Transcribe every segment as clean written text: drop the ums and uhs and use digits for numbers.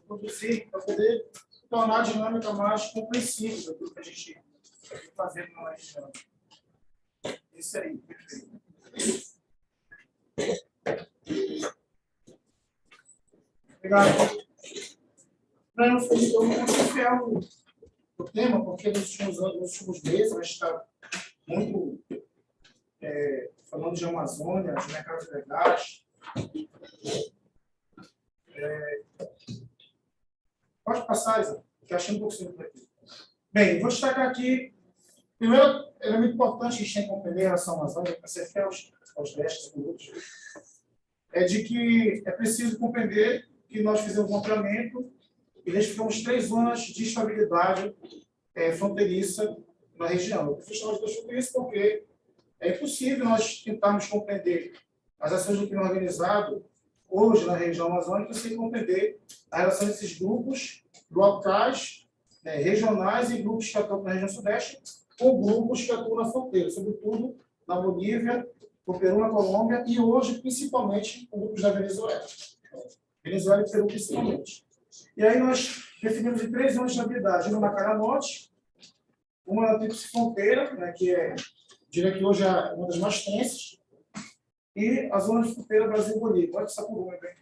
produzir, para poder tornar a dinâmica mais compreensível do que a gente está fazendo na região. Isso aí, perfeito. Obrigado. Eu não fui fiel no tema, porque nos últimos meses a gente está muito falando de Amazônia, de mercados legais. Pode passar, Isa, que eu achei um pouco simples aqui. Bem, vou destacar aqui, primeiro elemento importante que a gente tem que compreender em relação à Amazônia, para ser fiel aos 10 minutos, é de que é preciso compreender que nós fizemos um mapeamento e identificamos 3 zonas de estabilidade fronteiriça na região. Eu fiz isso porque é impossível nós tentarmos compreender as ações do crime organizado hoje na região amazônica sem compreender a relação desses grupos locais, regionais e grupos que atuam na região sudeste com grupos que atuam na fronteira, sobretudo na Bolívia, no Peru, na Colômbia e hoje, principalmente, com grupos da Venezuela. Venezuela e Peru, principalmente. E aí nós definimos em 3 zonas de estabilidade. Uma na cara norte, uma na tríplice fronteira, né, que diria que hoje é uma das mais tensas, e a zona de fronteira Brasil-Bolívia. Pode passar por uma, bem.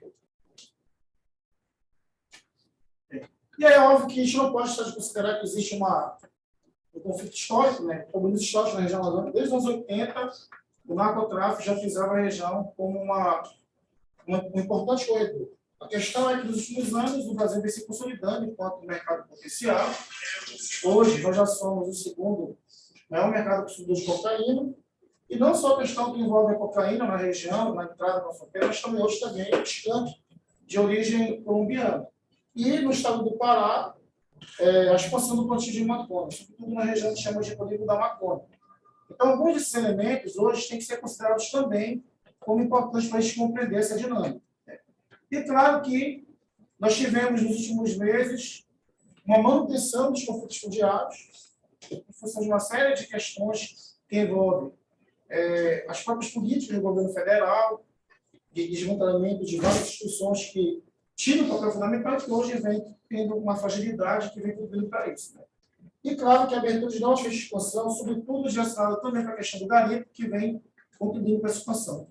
E aí é óbvio que a gente não pode estar de considerar que existe um conflito histórico, problemas históricos na região amazônica. Desde os anos 80, o narcotráfico já utilizava a região como um importante corredor. A questão é que nos últimos anos o Brasil vem se consolidando enquanto mercado potencial. Hoje nós já somos o segundo maior mercado consumidor de cocaína. E não só a questão que envolve a cocaína na região, na entrada na fronteira, mas também hoje também escampo de origem colombiana. E no estado do Pará, a expansão do plantio de maconha, sobretudo na região que chama de Código da Maconha. Então, alguns desses elementos hoje têm que ser considerados também como importantes para a gente compreender essa dinâmica. E claro que nós tivemos nos últimos meses uma manutenção dos conflitos fundiários, em função de uma série de questões que envolvem as próprias políticas do governo federal, de desmantelamento de várias instituições que tinham um papel fundamental e que hoje vem tendo uma fragilidade que vem contribuindo para isso. E claro que a abertura de novas feixes de expansão, sobretudo direcionada também para a questão do garimpo, que vem contribuindo para essa expansão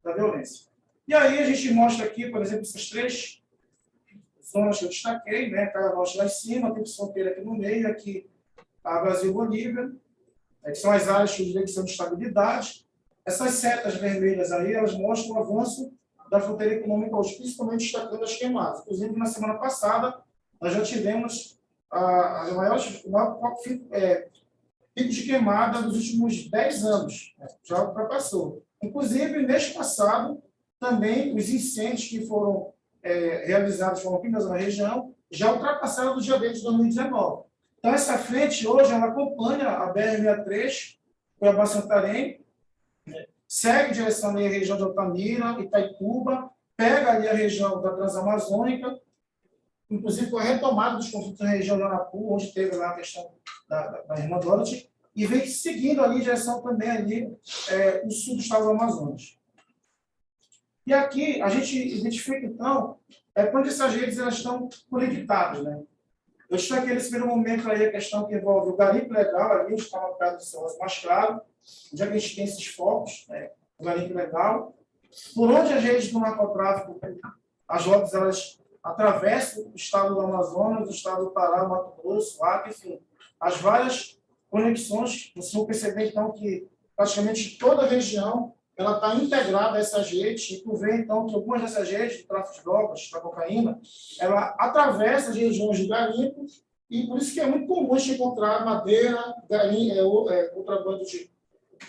da violência. E aí a gente mostra aqui, por exemplo, essas 3 zonas que eu destaquei, Cara Norte lá em cima, tem fronteira aqui no meio, aqui a Brasil-Bolívia, que são as áreas que são de estabilidade. Essas setas vermelhas aí, elas mostram o avanço da fronteira econômica hoje, principalmente destacando as queimadas. Inclusive, na semana passada, nós já tivemos o maior pico de queimada dos últimos 10 anos. Já ultrapassou. Inclusive, mês passado, também os incêndios que foram realizados por uma na região já ultrapassaram do dia de 2019. Então, essa frente, hoje, ela acompanha a BR-63, Cuiabá-Santarém, segue em direção ali à região de Altamira, Itaituba, pega ali a região da Transamazônica, inclusive com a retomada dos conflitos na região de Anapu, onde teve lá a questão da irmã Dorothy, e vem seguindo ali em direção também ali, o sul do estado do Amazonas. E aqui a gente identifica, então, quando essas redes elas estão conectadas. Eu destaquei nesse primeiro momento aí a questão que envolve o garimpo legal, ali onde está mapeado o céu mais claro, onde a gente tem esses focos, o garimpo legal, por onde as redes do narcotráfico, as rotas, elas atravessam o estado do Amazonas, o estado do Pará, o Mato Grosso, o Acre, enfim, as várias conexões. Vocês vão perceber, então, que praticamente toda a região ela está integrada a essas redes, e tu vê, então, que algumas dessas redes de tráfico de drogas, da cocaína, ela atravessa as regiões de garimpo, e por isso que é muito comum a gente encontrar madeira, contrabando de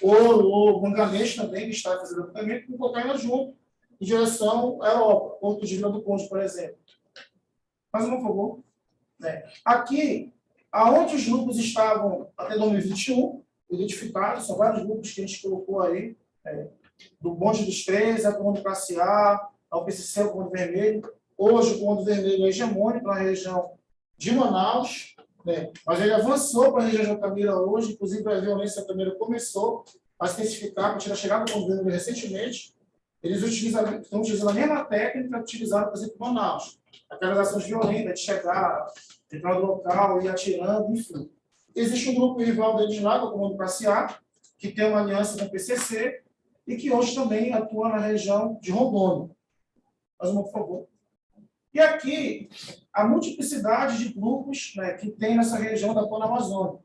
ouro ou manganês também, que está fazendo tratamento, com cocaína junto, em direção à Europa, Porto de Vila do Conde, por exemplo. Faz um favor. Aqui, aonde os grupos estavam até 2021, identificados, são vários grupos que a gente colocou aí, do bonde dos 13, a Comando Classe A, ao PCC, o Comando Vermelho. Hoje, o Comando Vermelho é hegemônico na região de Manaus, mas ele avançou para a região de Altamira hoje, inclusive a violência de Altamira começou a se intensificar a partir da chegada do Comando recentemente. Eles estão utilizando a mesma técnica utilizada, por exemplo, em Manaus. aquelas ações violentas de chegar, entrar no local, ir atirando, enfim. Existe um grupo rival deles lá, que é o Comando Classe A, que tem uma aliança com o PCC e que hoje também atua na região de Rondônia. Mais uma, por favor. E aqui, a multiplicidade de grupos, né, que tem nessa região da Pan-Amazônia.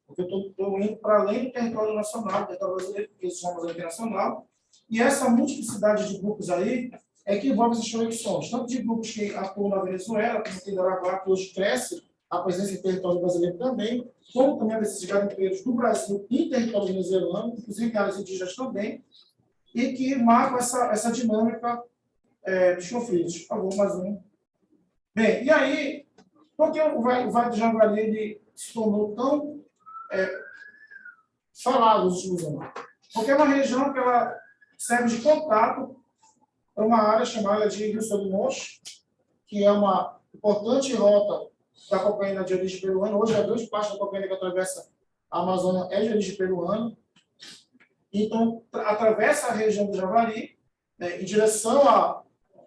Porque eu estou indo para além do território nacional, do território brasileiro, que eles chamam de internacional, e essa multiplicidade de grupos aí é que envolve essas conexões, tanto de grupos que atuam na Venezuela, como tem Araraquara, que hoje cresce a presença em território brasileiro também, como também desses garimpeiros do Brasil e território venezuelano, inclusive em áreas indígenas também, e que marcam essa dinâmica dos conflitos. Por favor, mais um. Bem, e aí, por que o Vale do Jaguari ele se tornou tão falado nos últimos anos? Porque é uma região que ela serve de contato para uma área chamada de Rio Solimões, que é uma importante rota da cocaína de origem peruana. Hoje, a grande parte da cocaína que atravessa a Amazônia é de origem peruana. Então, atravessa a região do Jaguari, em direção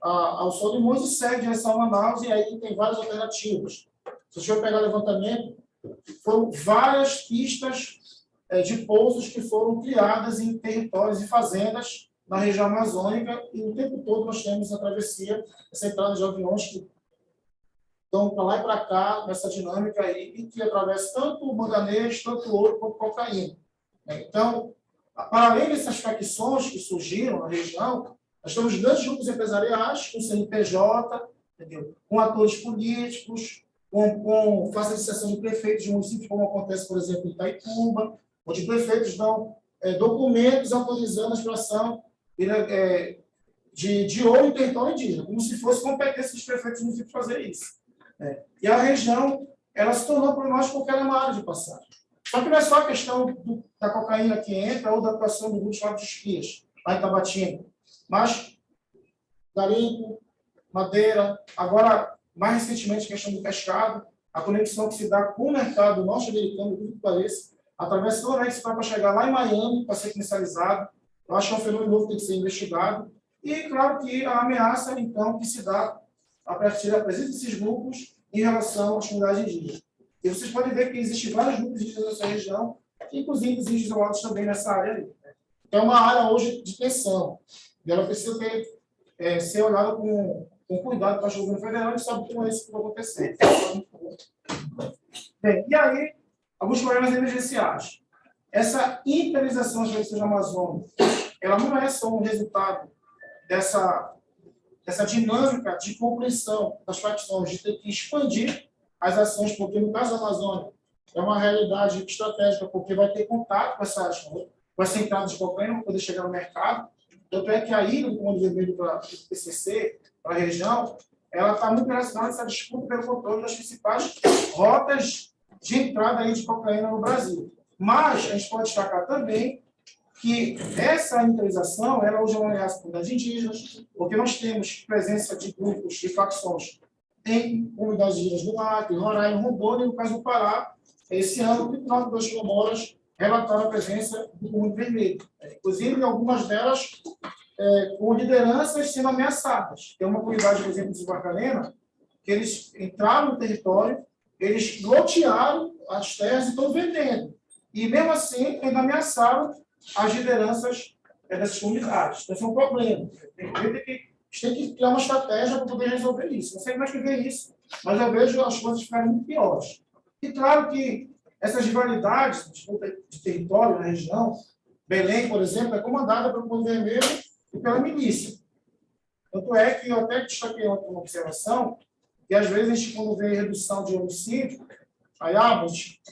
ao Solimões e segue em direção a Manaus, e aí tem várias alternativas. Se você for pegar o levantamento, foram várias pistas de pousos que foram criadas em territórios e fazendas na região amazônica, e o tempo todo nós temos a travessia, essa entrada de aviões que estão para lá e para cá, nessa dinâmica aí, e que atravessa tanto o manganês, tanto o ouro, quanto cocaína. Então, para além dessas facções que surgiram na região, nós temos grandes grupos empresariais, com CNPJ, entendeu? Com atores políticos, com facilitação de prefeitos de municípios, como acontece, por exemplo, em Itaituba, onde prefeitos dão documentos autorizando a exploração de ouro em território indígena, como se fosse competência dos prefeitos do município fazer isso. E a região, ela se tornou para nós porque ela é uma área de passagem. Só que não é só a questão da cocaína que entra ou da atuação do grupo chamado de espias, lá em Tabatinga, mas garimpo, madeira, agora, mais recentemente, a questão do pescado, a conexão que se dá com o mercado norte-americano, tudo que pareça, através do Onex para chegar lá em Miami, para ser comercializado. Eu acho que é um fenômeno novo que tem que ser investigado. E, claro, que a ameaça, então, que se dá a partir da presença desses grupos em relação às comunidades indígenas. E vocês podem ver que existem vários grupos indígenas nessa região, inclusive indígenas isolados também nessa área ali. Então, é uma área hoje de tensão. E ela precisa ser olhada com cuidado para o governo federal, e sabe como é isso que vai acontecer. Bem, e aí, alguns problemas emergenciais. Essa imperialização das regiões da Amazônia, ela não é só um resultado dessa dinâmica de compreensão das facções, de ter que expandir as ações, porque no caso da Amazônia é uma realidade estratégica, porque vai ter contato com essa entrada de cocaína para poder chegar no mercado. Tanto é que a ida do Comando Vermelho para o PCC, para a região, ela está muito relacionada a essa disputa pelo controle das principais rotas de entrada aí de cocaína no Brasil. Mas a gente pode destacar também que essa imperialização, ela hoje é uma ameaça para as indígenas, porque nós temos presença de grupos de facções em comunidades indígenas do Acre, Roraima, Rondônia, e no caso do Pará, esse ano, 39 quilombolas relataram a presença do Comando Vermelho. Inclusive, algumas delas com lideranças sendo ameaçadas. Tem uma comunidade, por exemplo, de Barcarena, que eles entraram no território, eles lotearam as terras e estão vendendo. E, mesmo assim, ainda ameaçaram as lideranças dessas comunidades. Então, isso é um problema. A gente tem que criar uma estratégia para poder resolver isso. Não sei como é que vê isso, mas eu vejo as coisas ficarem muito piores. E, claro que essas rivalidades de território na região, Belém, por exemplo, é comandada pelo Comando Vermelho e pela milícia. Tanto é que eu até destaquei uma observação, que às vezes a gente, quando vê redução de homicídio, aí a gente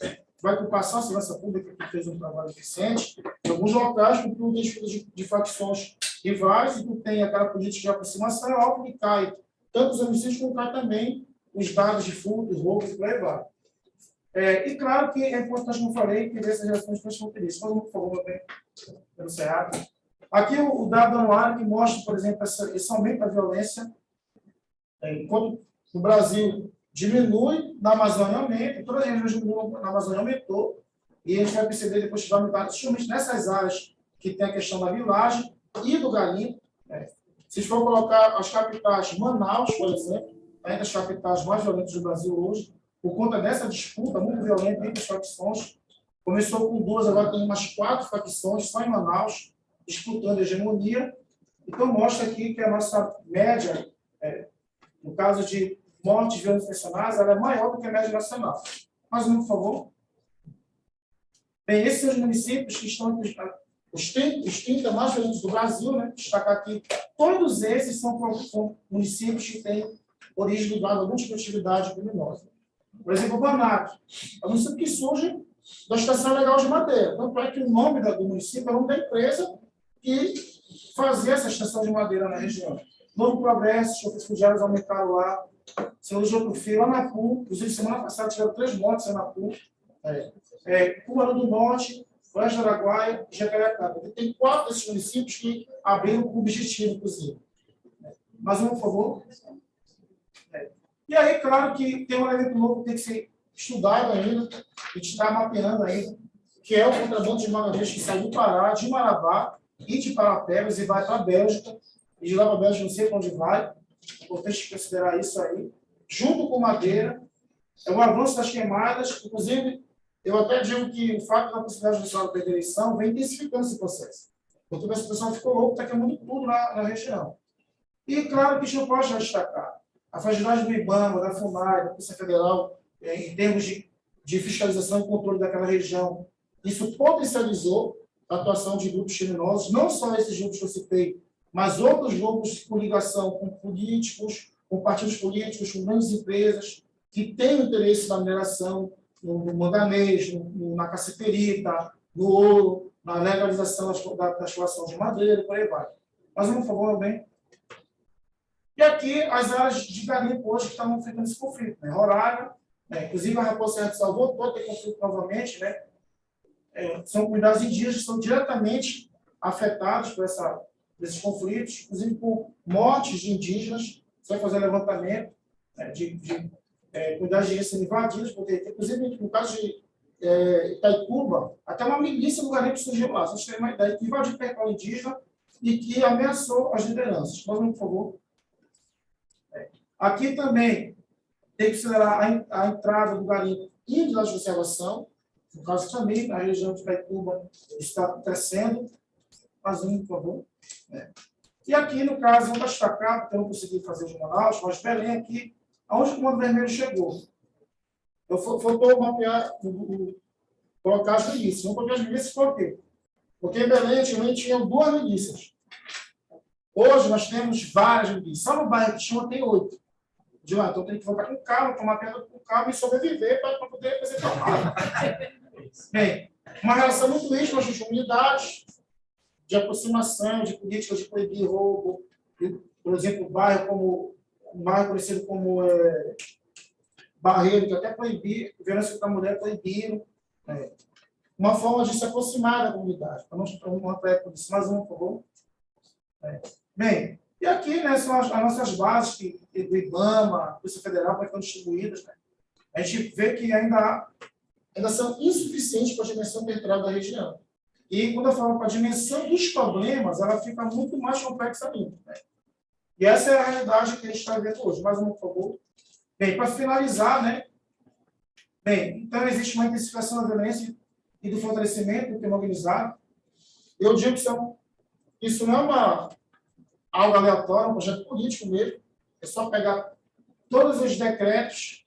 vai culpar só a segurança pública, que fez um trabalho eficiente, em alguns locais, com tudo de facções rivais, e tu tem aquela política de aproximação, é óbvio que cai tanto os homicídios, como cai também os dados de furtos, roubos e por aí vai. E claro que é importante, como eu falei, que essas relações transfronteiriças. Mas, por favor, pelo Cerrado. Aqui o dado anuário que mostra, por exemplo, esse aumento da violência. Enquanto o Brasil diminui, na Amazônia aumenta, todas as regiões do mundo na Amazônia aumentou, e a gente vai perceber depois que vai aumentar, justamente nessas áreas que tem a questão da vilagem e do garimpo. Se for colocar as capitais, Manaus, por exemplo, entre as capitais mais violentas do Brasil hoje, por conta dessa disputa muito violenta entre as facções. Começou com 2, agora tem umas 4 facções, só em Manaus, disputando a hegemonia. Então, mostra aqui que a nossa média, no caso de mortes violentas intencionais, ela é maior do que a média nacional. Mais um, por favor. Bem, esses são os municípios que estão entre os 30 mais violentos do Brasil, né? Destacar aqui, todos esses são municípios que têm origem ligada a algum tipo de atividade criminosa. Por exemplo, o Banac, é um município que surge da Estação Legal de Madeira. Tanto é que o nome do município é o nome da empresa que fazia essa estação de madeira na região. Novo Progresso, os fundiários aumentaram lá. São Luís de Outro Fio, Anapu, inclusive semana passada tiveram 3 mortes em Anapu. Cumaru do Norte, Oeste do Araguaia e Jacarepaguá. Tem 4 desses municípios que abriram com o objetivo, inclusive. Mais um, por favor. E aí, claro que tem um elemento novo que tem que ser estudado ainda, a gente está mapeando ainda, que é o contrabando de manganeiro que sai do Pará, de Marabá e de Parapebas e vai para a Bélgica. E de lá para a Bélgica não sei para onde vai. É importante considerar isso aí. Junto com madeira, é um avanço das queimadas. Inclusive, eu até digo que o fato da possibilidade nacional de eleição vem intensificando esse processo. Porque a situação ficou louca, está queimando tudo na região. E, claro, que a gente não pode destacar a fragilidade do IBAMA, da FUNAI, da Polícia Federal, em termos de fiscalização e controle daquela região. Isso potencializou a atuação de grupos criminosos, não só esses grupos que eu citei, mas outros grupos com ligação com políticos, com partidos políticos, com grandes empresas, que têm interesse na mineração, no manganês, na cassiterita, no ouro, na legalização da exploração de madeira, por aí vai. Mas, por favor, meu bem. E aqui, as áreas de garimpo hoje que estão enfrentando esse conflito. Né? Roraima, inclusive a Raposa Serra de Salvador, pode ter conflito novamente. Né? São comunidades indígenas que são diretamente afetadas por esses conflitos, inclusive por mortes de indígenas. Você vai fazer levantamento de comunidades indígenas sendo invadidas, porque, inclusive, no caso de Itaituba, até uma milícia do garimpo surgiu lá. Vocês têm uma ideia, que invadiu o território indígena e que ameaçou as lideranças. Por favor. Aqui também tem que acelerar a entrada do garimpo e da conservação. No caso também, a região de Itaituba está crescendo. Mais um, por favor. E aqui, no caso, vou destacar, porque eu não consegui fazer de Manaus, mas Belém aqui, aonde o Comando Vermelho chegou. Eu vou mapear, colocar as milícias. Vamos colocar as milícias por quê? Porque em Belém, antigamente, tinham 2 milícias. Hoje, nós temos várias milícias. Só no bairro que chama tem 8. Então, tem que voltar com calma, tomar pedra com calma e sobreviver para poder representar o mal. Bem, uma relação muito íntima com as comunidades, de aproximação, de políticas de proibir roubo. Por exemplo, um bairro conhecido como Barreiro, que até proibir, violência contra a mulher proibiram. Uma forma de se aproximar da comunidade. Para não mostrar por isso. Mais um, por favor. Bem, e aqui, né, são as nossas bases do IBAMA, Polícia Federal, que estão distribuídas. Né? A gente vê que ainda são insuficientes para a dimensão territorial da região. E quando eu falo para a dimensão dos problemas, ela fica muito mais complexa ainda. Né? E essa é a realidade que a gente está vendo hoje. Mais um, por favor. Bem, para finalizar, né? Bem, então existe uma intensificação da violência e do fortalecimento do crime organizado. Eu digo que isso não é algo aleatório, um projeto político mesmo. É só pegar todos os decretos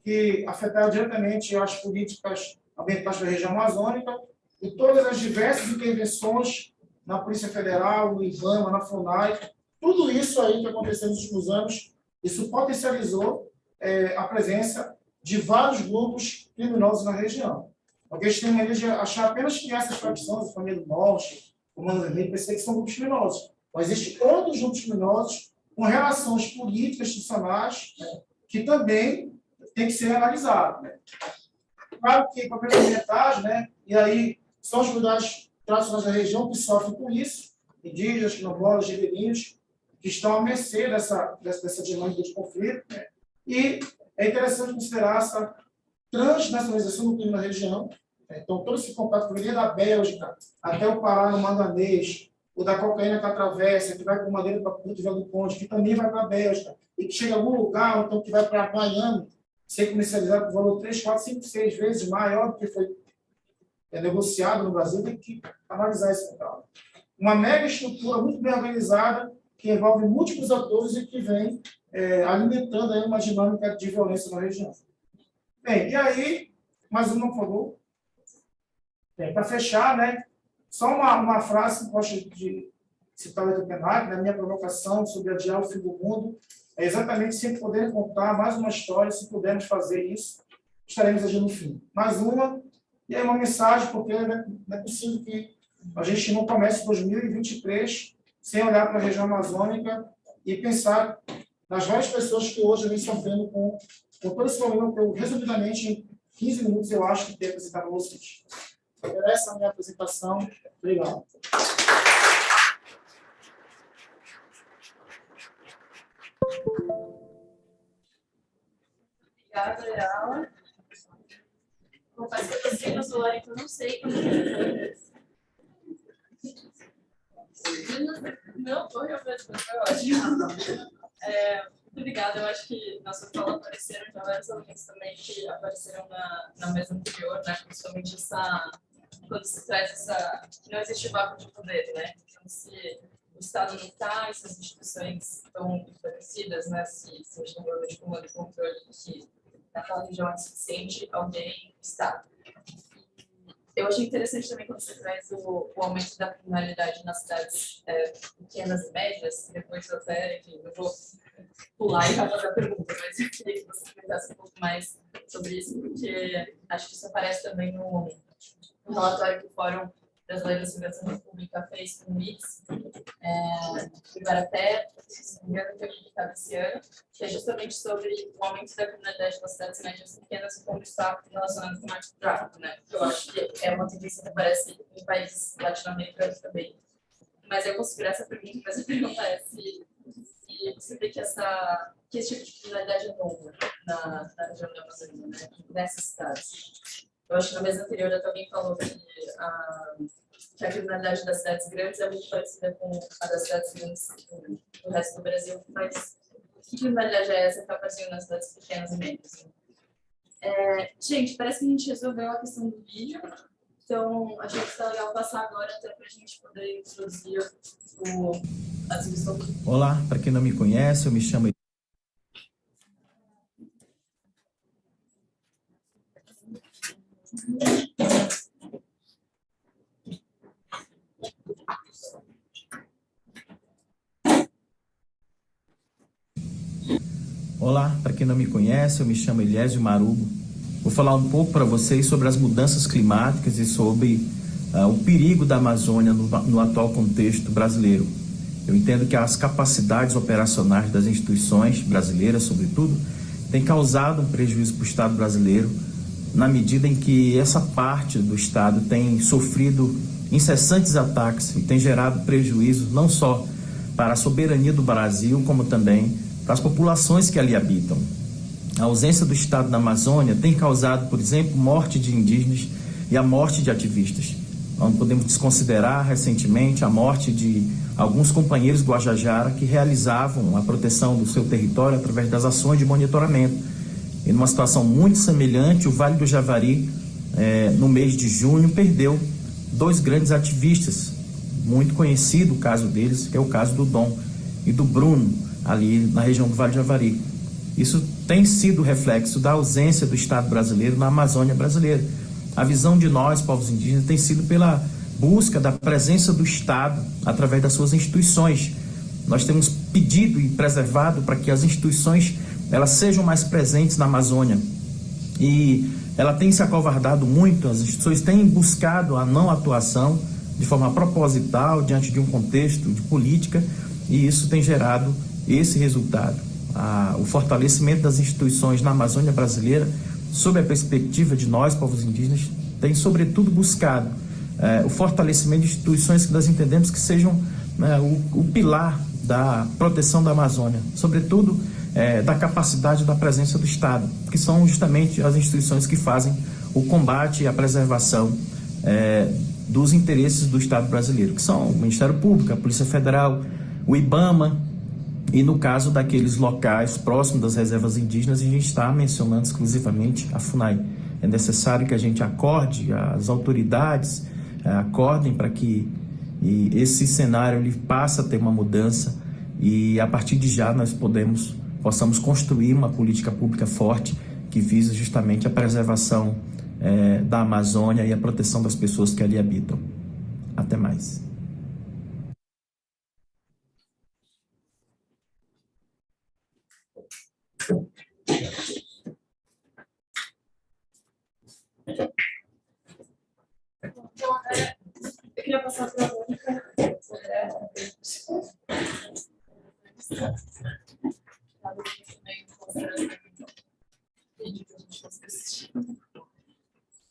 que afetaram diretamente as políticas ambientais da região amazônica e todas as diversas intervenções na Polícia Federal, no IBAMA, na FUNAI. Tudo isso aí que aconteceu nos últimos anos, isso potencializou a presença de vários grupos criminosos na região. Porque a gente tem mania de achar apenas que essas facções, a Família do Norte, o Comando Vermelho, pensei que são grupos criminosos. Mas existem outros grupos criminosos com relações políticas institucionais, né, que também tem que ser analisado. Né. Claro que, para a metade, né, e aí são as comunidades tradicionais da região que sofrem com isso, indígenas, quilombolas, ribeirinhos, que estão à mercê dessa dinâmica de conflito. Né. E é interessante considerar essa transnacionalização do crime na região. Então, todo esse contato que vem da Bélgica até o Pará, no manganês, o da cocaína que atravessa, que vai com madeira para Porto Velho do Conde, que também vai para a Bélgica, e que chega a algum lugar, então que vai para Miami, ser comercializado por valor 3, 4, 5, 6 vezes maior do que foi negociado no Brasil, tem que analisar esse mercado. Uma mega estrutura muito bem organizada, que envolve múltiplos atores e que vem alimentando aí uma dinâmica de violência na região. Bem, e aí, mais uma, por favor. Bem, para fechar, né, só uma frase que eu gosto de citar o plenário, na minha provocação sobre adiar o fim do mundo, é exatamente se poderem contar mais uma história, se pudermos fazer isso, estaremos agindo no fim. Mais uma, e aí uma mensagem, porque não é possível que a gente não comece 2023 sem olhar para a região amazônica e pensar nas várias pessoas que hoje vêm sofrendo com todo esse problema que eu, resumidamente, em 15 minutos, eu acho que tenho que apresentar para vocês. Essa é a minha apresentação. Obrigado. Obrigada, Leala. Vou fazer você no celular, que eu não sei como é. Não, foi ótimo. Muito obrigada. Eu acho que na sua fala apareceram já vários elementos também que apareceram na mesa anterior, né? Principalmente quando se traz que não existe vácuo de poder, né? Então, se o Estado não está, se as instituições estão fortalecidas, né? Se a gente tem um de comando e controle que naquela região é suficiente, alguém está. Eu achei interessante também quando você traz o aumento da criminalidade nas cidades pequenas e médias. Depois eu até, enfim, eu vou pular e já fazer a pergunta, mas eu queria que você comentasse um pouco mais sobre isso, porque acho que isso aparece também no relatório que o Fórum Brasileiro de Segurança Pública fez com o MIX, do Igarapé, se não me engano, que foi publicado esse ano, que é justamente sobre o aumento da criminalidade nas cidades médias e pequenas e como está relacionado com o narcotráfico, né? Eu acho que é uma tendência que aparece em países latino-americanos também. Mas eu consigo essa pergunta, mas a pergunta é se você vê que esse tipo de criminalidade é novo na região da Amazônia, né? Nessas cidades. Eu acho que na mesa anterior eu também falou que a criminalidade das cidades grandes é muito parecida com a das cidades grandes do resto do Brasil, mas que criminalidade é essa que apareceu nas cidades pequenas e médias? Gente, parece que a gente resolveu a questão do vídeo, então achei que está legal passar agora até para a gente poder introduzir a discussão. Olá, para quem não me conhece, eu me chamo... Olá, para quem não me conhece, eu me chamo Eliésio Marubo. Vou falar um pouco para vocês sobre as mudanças climáticas e sobre o perigo da Amazônia no atual contexto brasileiro. Eu entendo que as capacidades operacionais das instituições brasileiras, sobretudo, têm causado um prejuízo para o Estado brasileiro, na medida em que essa parte do Estado tem sofrido incessantes ataques e tem gerado prejuízo não só para a soberania do Brasil, como também para as populações que ali habitam. A ausência do Estado na Amazônia tem causado, por exemplo, morte de indígenas e a morte de ativistas. Não podemos desconsiderar recentemente a morte de alguns companheiros guajajara que realizavam a proteção do seu território através das ações de monitoramento. E numa situação muito semelhante, o Vale do Javari, no mês de junho, perdeu 2 grandes ativistas, muito conhecido o caso deles, que é o caso do Dom e do Bruno, ali na região do Vale do Javari. Isso tem sido reflexo da ausência do Estado brasileiro na Amazônia brasileira. A visão de nós, povos indígenas, tem sido pela busca da presença do Estado através das suas instituições. Nós temos pedido e preservado para que as instituições elas sejam mais presentes na Amazônia. E ela tem se acovardado muito, as instituições têm buscado a não atuação de forma proposital diante de um contexto de política, e isso tem gerado esse resultado. O fortalecimento das instituições na Amazônia brasileira, sob a perspectiva de nós, povos indígenas, tem sobretudo buscado o fortalecimento de instituições que nós entendemos que sejam o pilar da proteção da Amazônia, sobretudo da capacidade da presença do Estado, que são justamente as instituições que fazem o combate e a preservação dos interesses do Estado brasileiro, que são o Ministério Público, a Polícia Federal, o IBAMA, e no caso daqueles locais próximos das reservas indígenas, a gente está mencionando exclusivamente a FUNAI. É necessário que a gente acorde, as autoridades acordem para que esse cenário ele passe a ter uma mudança e a partir de já nós possamos construir uma política pública forte que visa justamente a preservação da Amazônia e a proteção das pessoas que ali habitam. Até mais. Então, eu queria passar para a Mônica.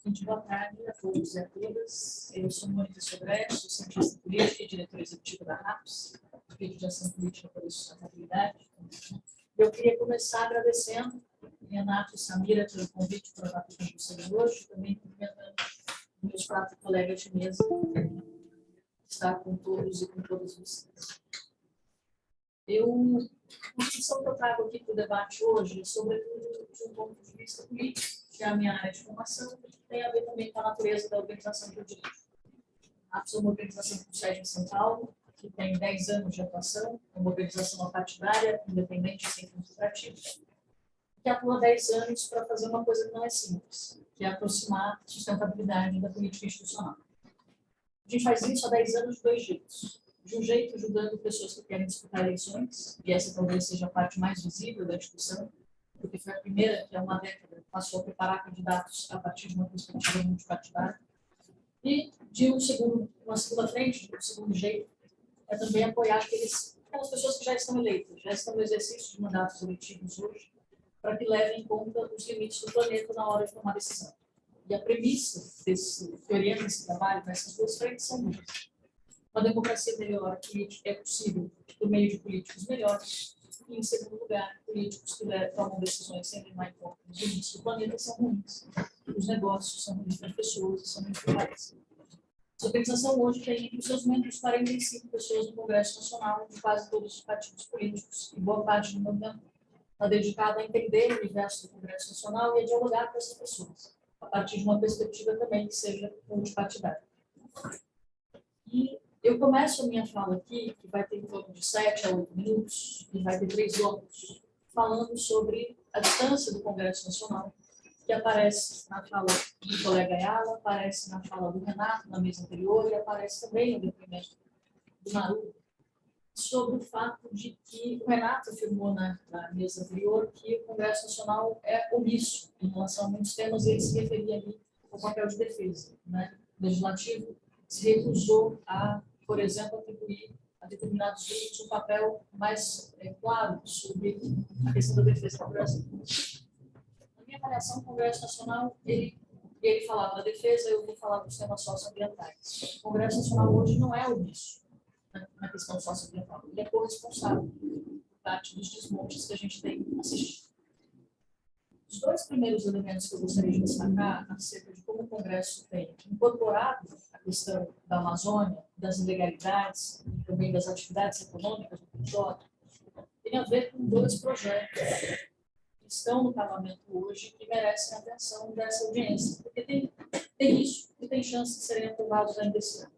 Muito boa tarde a todos e a todas. Eu sou Mônica Sodré, sou cientista política e diretora executiva da RAPS, Rede de Ação Política para a Sustentabilidade. Eu queria começar agradecendo Renato e Samira pelo convite para estar aqui com vocês hoje, também cumprimentando meus quatro colegas de mesa, estar com todos e com todas vocês. A discussão que eu trago aqui para o debate hoje é sobretudo de um ponto de vista político, que é a minha área de formação, que tem a ver também com a natureza da organização que eu dirijo. A APS é uma organização com sede em São Paulo, que tem 10 anos de atuação, é uma organização apartidária, independente e sem fins lucrativos, que atua há 10 anos para fazer uma coisa que não é simples, que é aproximar a sustentabilidade da política institucional. A gente faz isso há 10 anos de dois jeitos. De um jeito, ajudando pessoas que querem disputar eleições, e essa talvez seja a parte mais visível da discussão, porque foi a primeira que há uma década passou a preparar candidatos a partir de uma perspectiva multipartidária. E de uma segunda frente, um segundo jeito, é também apoiar aquelas pessoas que já estão eleitas, já estão no exercício de mandatos eletivos hoje, para que levem em conta os limites do planeta na hora de tomar decisão. E a premissa que orienta esse trabalho nessas duas frentes são duas. Uma democracia melhor é possível por meio de políticos melhores, e, em segundo lugar, políticos que tomam decisões sem levar em conta os limites do planeta são ruins. Os negócios são ruins para as pessoas e são ruins para o país. Essa organização hoje tem entre os seus membros 45 pessoas no Congresso Nacional, de quase todos os partidos políticos, e boa parte do movimento está dedicada a entender o universo do Congresso Nacional e a dialogar com essas pessoas, a partir de uma perspectiva também que seja multipartidária. E eu começo a minha fala aqui, que vai ter em torno de 7 a 8 minutos, e vai ter 3 blocos, falando sobre a distância do Congresso Nacional, que aparece na fala do colega Ayala, aparece na fala do Renato, na mesa anterior, e aparece também no depoimento do Maru, sobre o fato de que o Renato afirmou na mesa anterior que o Congresso Nacional é omisso em relação a muitos temas, e ele se referia ali ao papel de defesa, né? O Legislativo se recusou a, por exemplo, atribuir a determinados grupos um papel mais claro sobre a questão da defesa do Brasil. Na minha avaliação, o Congresso Nacional, ele falava da defesa, eu vou falar dos temas socioambientais. O Congresso Nacional hoje não é omisso na questão socioambiental, ele é corresponsável por parte dos desmontes que a gente tem assistido. Os dois primeiros elementos que eu gostaria de destacar acerca de como o Congresso tem incorporado a questão da Amazônia, das ilegalidades, e também das atividades econômicas do território, tem a ver com dois projetos que estão no Parlamento hoje que merecem a atenção dessa audiência, porque tem isso e tem chance de serem aprovados ainda esse ano.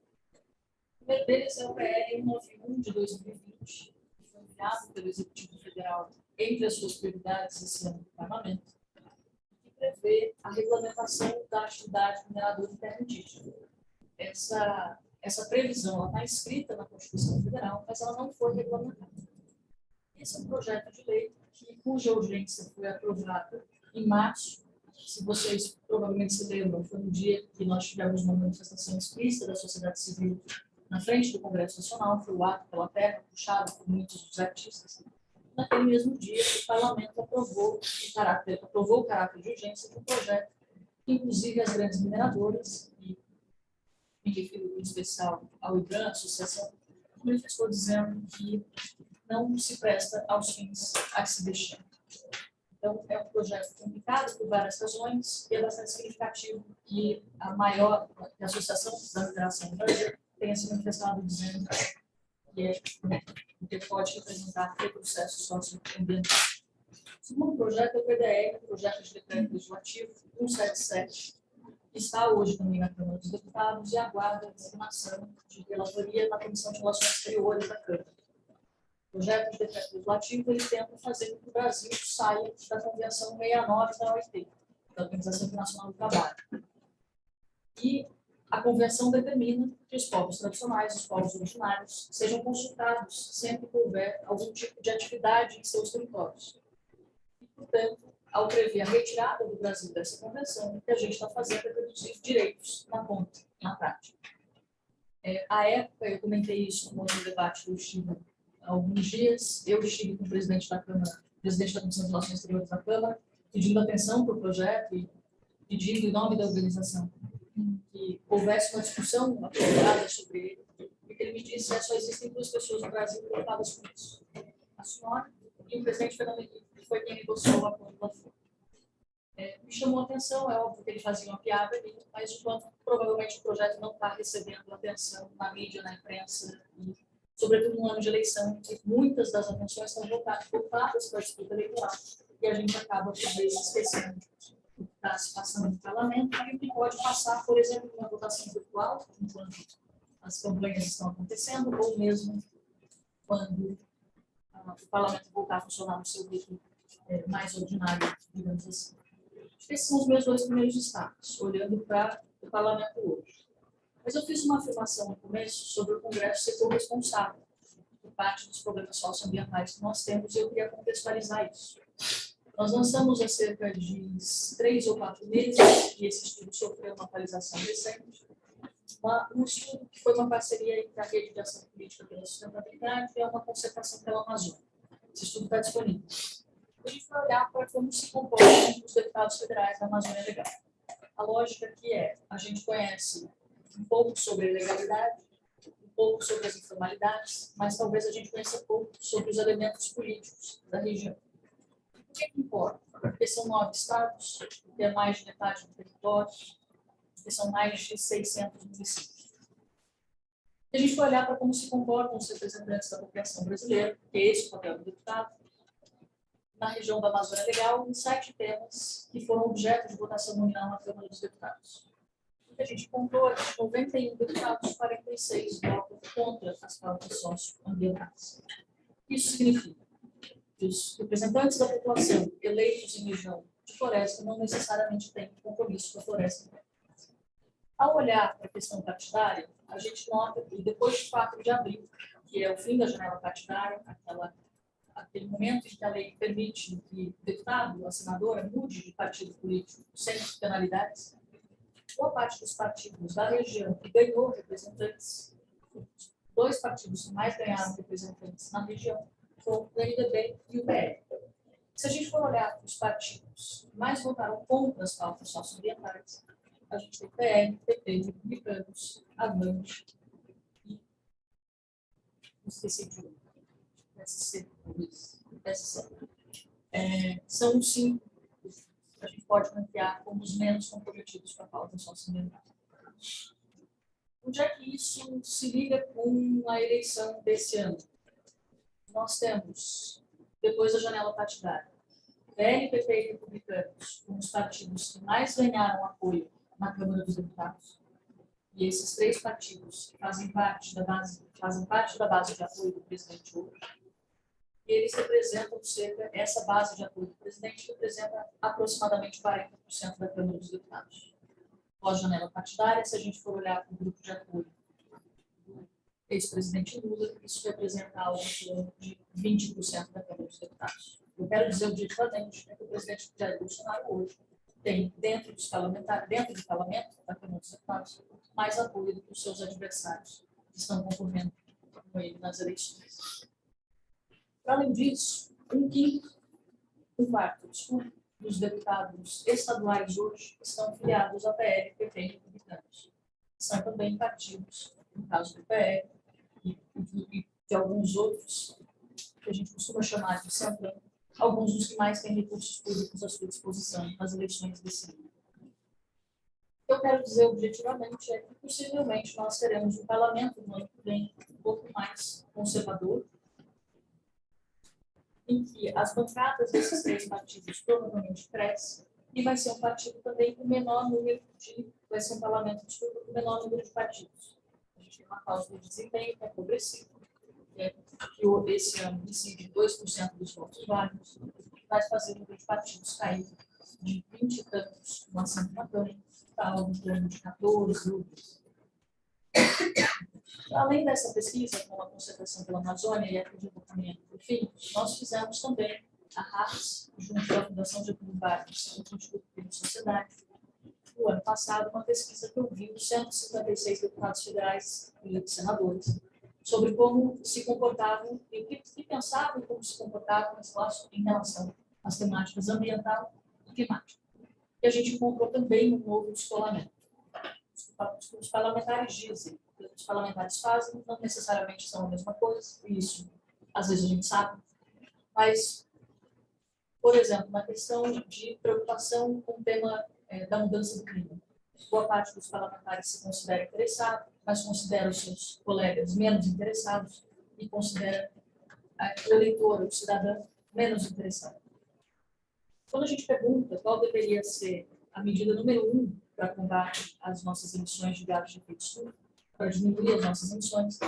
O primeiro deles é o PL 191 de 2020, que foi enviado pelo Executivo Federal entre as suas prioridades esse ano do Parlamento, que prevê a regulamentação da atividade mineradora em terra indígena. Essa previsão está inscrita na Constituição Federal, mas ela não foi regulamentada. Esse é um projeto de lei cuja urgência foi aprovada em março. Se vocês provavelmente se lembram, foi no dia que nós tivemos uma manifestação explícita da sociedade civil na frente do Congresso Nacional, foi o Ato pela Terra, puxado por muitos dos artistas. Naquele mesmo dia, o Parlamento aprovou o caráter de urgência de um projeto que, inclusive, as grandes mineradoras, e me refiro em especial ao IBRAM, a associação, manifestou dizendo que não se presta aos fins a que se destina. Então, é um projeto complicado por várias razões e é bastante significativo que que a Associação da Mineração do Brasil tenha se manifestado dizendo que que pode representar o processo socioambiental. O segundo projeto é o PDR, o Projeto de Decreto Legislativo 177, que está hoje também na Câmara dos Deputados e aguarda a designação de relatoria na Comissão de Relações Exteriores da Câmara. O projeto de decreto legislativo ele tenta fazer com que o Brasil saia da Convenção 69 da OIT, da Organização Internacional do Trabalho. E a Convenção determina que os povos tradicionais, os povos originários, sejam consultados sempre que houver algum tipo de atividade em seus territórios. E, portanto, ao prever a retirada do Brasil dessa convenção, o que a gente está fazendo é reduzir direitos na ponta, na prática. À época, eu comentei isso no debate do Chile há alguns dias, eu estive com o presidente da Câmara, presidente da Comissão de Relações Exteriores da Câmara, pedindo atenção para o projeto e pedindo, em nome da organização, que houvesse uma discussão aprimorada sobre ele. E que ele me disse que só existem duas pessoas no Brasil preocupadas com isso: a senhora e o presidente Fernando Henrique, que foi quem negociou o acordo lá fora. Me chamou a atenção, é óbvio que ele fazia uma piada ali, mas enquanto provavelmente o projeto não está recebendo atenção na mídia, na imprensa, e sobretudo no ano de eleição, em que muitas das atenções estão voltadas para a disputa eleitoral, e a gente acaba, por vezes, esquecendo o que está se passando no parlamento, e o que pode passar, por exemplo, uma votação virtual, enquanto as campanhas estão acontecendo, ou mesmo quando o parlamento voltar a funcionar no seu ritmo mais ordinário, digamos assim. Esses são os meus dois primeiros destaques, olhando para o parlamento hoje. Mas eu fiz uma afirmação no começo sobre o Congresso ser corresponsável por parte dos problemas socioambientais que nós temos, e eu queria contextualizar isso. Nós lançamos há cerca de 3 ou 4 meses, e esse estudo sofreu uma atualização recente, um estudo que foi uma parceria entre a Rede de Ação Política pela Sustentabilidade e uma concertação pela Amazônia. Esse estudo está disponível. A gente vai olhar para como se comportam os deputados federais da Amazônia Legal. A lógica aqui a gente conhece um pouco sobre a ilegalidade, um pouco sobre as informalidades, mas talvez a gente conheça pouco sobre os elementos políticos da região. O que importa? Porque são 9 estados, que é mais de metade do território, que são mais de 600 municípios. A gente vai olhar para como se comportam os representantes da população brasileira, que é esse o papel do deputado, na região da Amazônia Legal, em 7 temas que foram objeto de votação nominal na Câmara dos Deputados. O que a gente contou é que 91 deputados, 46 votam contra as pautas socioambientais. Isso significa que os representantes da população eleitos em região de floresta não necessariamente têm compromisso com a floresta. Ao olhar para a questão partidária, a gente nota que depois de 4 de abril, que é o fim da janela partidária, aquele momento em que a lei permite que o deputado, a senadora, mude de partido político sem penalidades, boa parte dos partidos da região que ganhou representantes, os 2 partidos que mais ganharam representantes na região foram o MDB e o PL. Se a gente for olhar para os partidos que mais votaram contra as pautas socioambientais, a gente tem PL, PP, Republicanos, Avante e esqueci de um. PSC. São os 5 que a gente pode ranquear como os menos comprometidos com a pauta socioambiental. Onde é que isso se liga com a eleição desse ano? Nós temos, depois da janela partidária, PL, PP e Republicanos como os partidos que mais ganharam apoio na Câmara dos Deputados. E esses 3 partidos fazem parte da base de apoio do presidente hoje. E eles representam essa base de apoio do presidente representa aproximadamente 40% da Câmara dos Deputados. Pós-janela partidária, se a gente for olhar para o grupo de apoio do ex-presidente Lula, isso representa algo em torno de 20% da Câmara dos Deputados. Eu quero dizer objetivamente que o presidente Jair Bolsonaro hoje tem, dentro do parlamento da Câmara dos Deputados, mais apoio do que os seus adversários que estão concorrendo com ele nas eleições. Além disso, 1/4 dos deputados estaduais hoje estão filiados a PL, PP e Republicanos. São também partidos, no caso do PL e de alguns outros, que a gente costuma chamar de centrão, alguns dos que mais têm recursos públicos à sua disposição nas eleições desse ano. O que eu quero dizer objetivamente é que, possivelmente, nós teremos um parlamento no ano que vem um pouco mais conservador, em que as bancadas desses 3 partidos provavelmente crescem, e vai ser um partido também com menor número vai ser um parlamento, desculpa, com menor número de partidos. A gente tem uma cláusula de desempenho que é progressiva, que esse ano decide 2% dos votos válidos, vai fazer o número de partidos cair de 20 e tantos no assento da Câmara para algo em torno de 14 grupos. Além dessa pesquisa, com a concentração pela Amazônia e a desenvolvimento do fim, nós fizemos também a RAPS, junto à Fundação Getúlio Vargas e o Instituto de Sociedade, no ano passado, uma pesquisa que ouviu 156 deputados federais e senadores sobre como se comportavam e o que pensavam e como se comportavam em relação às temáticas ambiental e climática. E a gente encontrou também um novo descolamento. Os parlamentares dizem, o que os parlamentares fazem não necessariamente são a mesma coisa, e isso às vezes a gente sabe, mas, por exemplo, na questão de preocupação com o tema da mudança do clima. Boa parte dos parlamentares se considera interessado, mas considera os seus colegas menos interessados e considera o eleitor, o cidadão, menos interessado. Quando a gente pergunta qual deveria ser a medida número 1 para combate às nossas emissões de gases de efeito estufa, para diminuir as nossas emissões,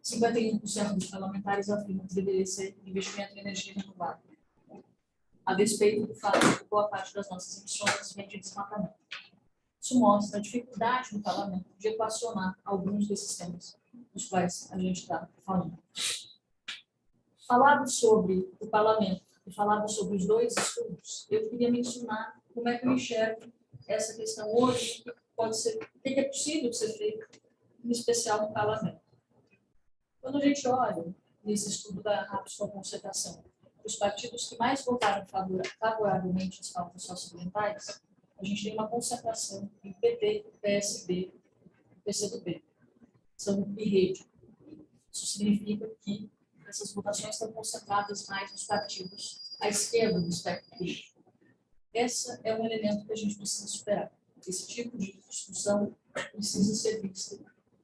51% dos parlamentares afirmam que deveria ser investimento em energia renovável, a despeito do fato de que boa parte das nossas emissões vem de desmatamento. Isso mostra a dificuldade do parlamento de equacionar alguns desses temas dos quais a gente está falando. Falado sobre o parlamento e falado sobre os 2 estudos, eu queria mencionar como é que eu enxergo essa questão hoje, o que é possível ser feito, em especial no parlamento. Quando a gente olha nesse estudo da RAPS com a concentração, os partidos que mais votaram favoravelmente às pautas socioambientais, a gente tem uma concentração em PT, PSB e PCdoB. São e rede. Isso significa que essas votações estão concentradas mais nos partidos à esquerda do espectro político. Esse é um elemento que a gente precisa superar. Esse tipo de discussão precisa ser vista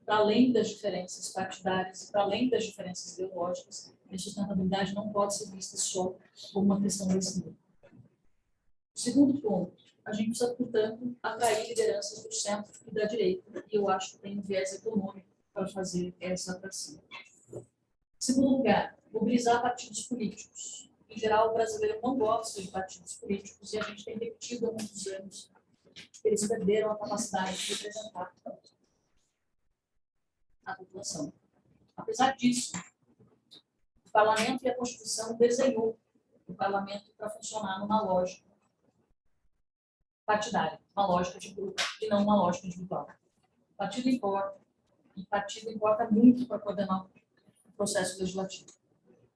para além das diferenças partidárias, para além das diferenças ideológicas. A sustentabilidade não pode ser vista só como uma questão desse nível. O segundo ponto, a gente precisa, portanto, atrair lideranças do centro e da direita, e eu acho que tem um viés econômico para fazer essa atração. Em segundo lugar, mobilizar partidos políticos. Em geral, o brasileiro não gosta de partidos políticos, e a gente tem repetido há muitos anos que eles perderam a capacidade de representar a população. Apesar disso, o parlamento e a Constituição desenhou o parlamento para funcionar numa lógica partidária, uma lógica de grupo e não uma lógica individual. Partido importa, e partido importa muito para coordenar o processo legislativo.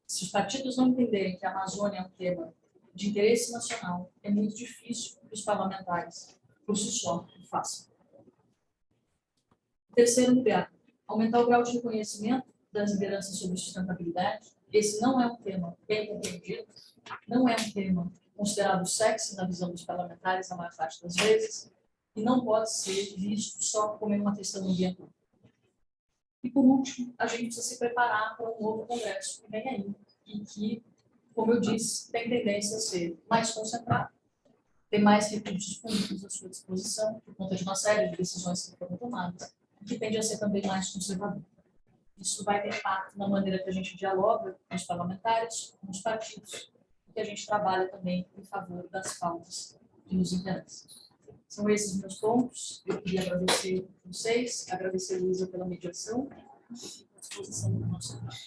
Se os partidos não entenderem que a Amazônia é um tema de interesse nacional, é muito difícil que os parlamentares, por si só, o façam. Em terceiro lugar, aumentar o grau de reconhecimento das lideranças sobre sustentabilidade. Esse não é um tema bem compreendido, não é um tema considerado sexy na visão dos parlamentares a maior parte das vezes, e não pode ser visto só como uma questão ambiental. E, por último, a gente precisa se preparar para um novo congresso que vem aí, e que, como eu disse, tem tendência a ser mais concentrado, ter mais recursos públicos à sua disposição, por conta de uma série de decisões que foram tomadas, e que tende a ser também mais conservador. Isso vai ter impacto na maneira que a gente dialoga com os parlamentares, com os partidos, e que a gente trabalha também em favor das pautas que nos interessam. São esses meus pontos. Eu queria agradecer vocês, agradecer a Luísa pela mediação e fico à disposição do nosso trabalho.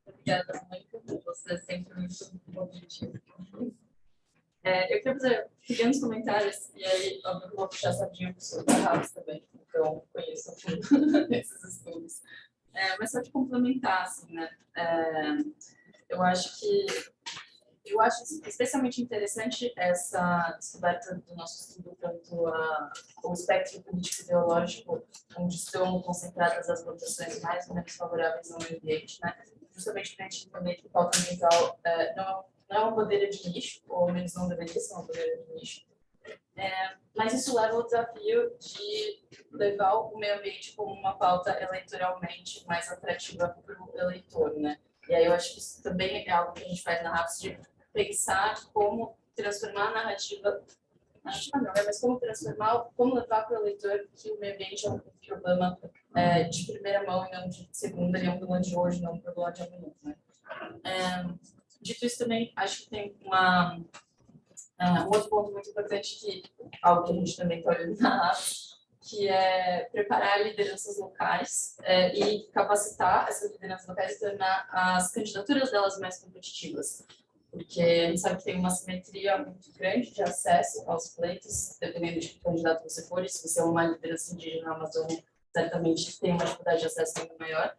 Obrigada, Mônica. Você é sempre muito objetivo. Eu queria fazer pequenos comentários, e aí, óbvio, eu vou puxar sardinha sobre a RAPS também, então conheço a fundo esses estudos. Mas só de complementar, assim, né? Eu acho que Eu acho especialmente interessante essa descoberta do nosso estudo quanto ao espectro político-ideológico, onde estão concentradas as votações mais ou menos favoráveis ao meio ambiente, né? Justamente para a gente entender que pauta ambiental não é uma bandeira de nicho, ou ao menos não deveria ser uma bandeira de nicho. Mas isso leva ao desafio de levar o meio ambiente como uma pauta eleitoralmente mais atrativa para o eleitor, né? E aí eu acho que isso também é algo que a gente faz na RAPS, de pensar como transformar a narrativa não, né? Mas como levar para o eleitor que o meio ambiente é um problema de primeira mão e não de segunda, ele é um problema de hoje, não um problema de amanhã, né? Dito isso também, acho que tem um outro ponto muito importante, que algo que a gente também está olhando na RAPS, que é preparar lideranças locais e capacitar essas lideranças locais e tornar as candidaturas delas mais competitivas. Porque a gente sabe que tem uma simetria muito grande de acesso aos pleitos, dependendo de que candidato você for, e se você é uma liderança indígena na Amazônia, certamente tem uma dificuldade de acesso ainda maior.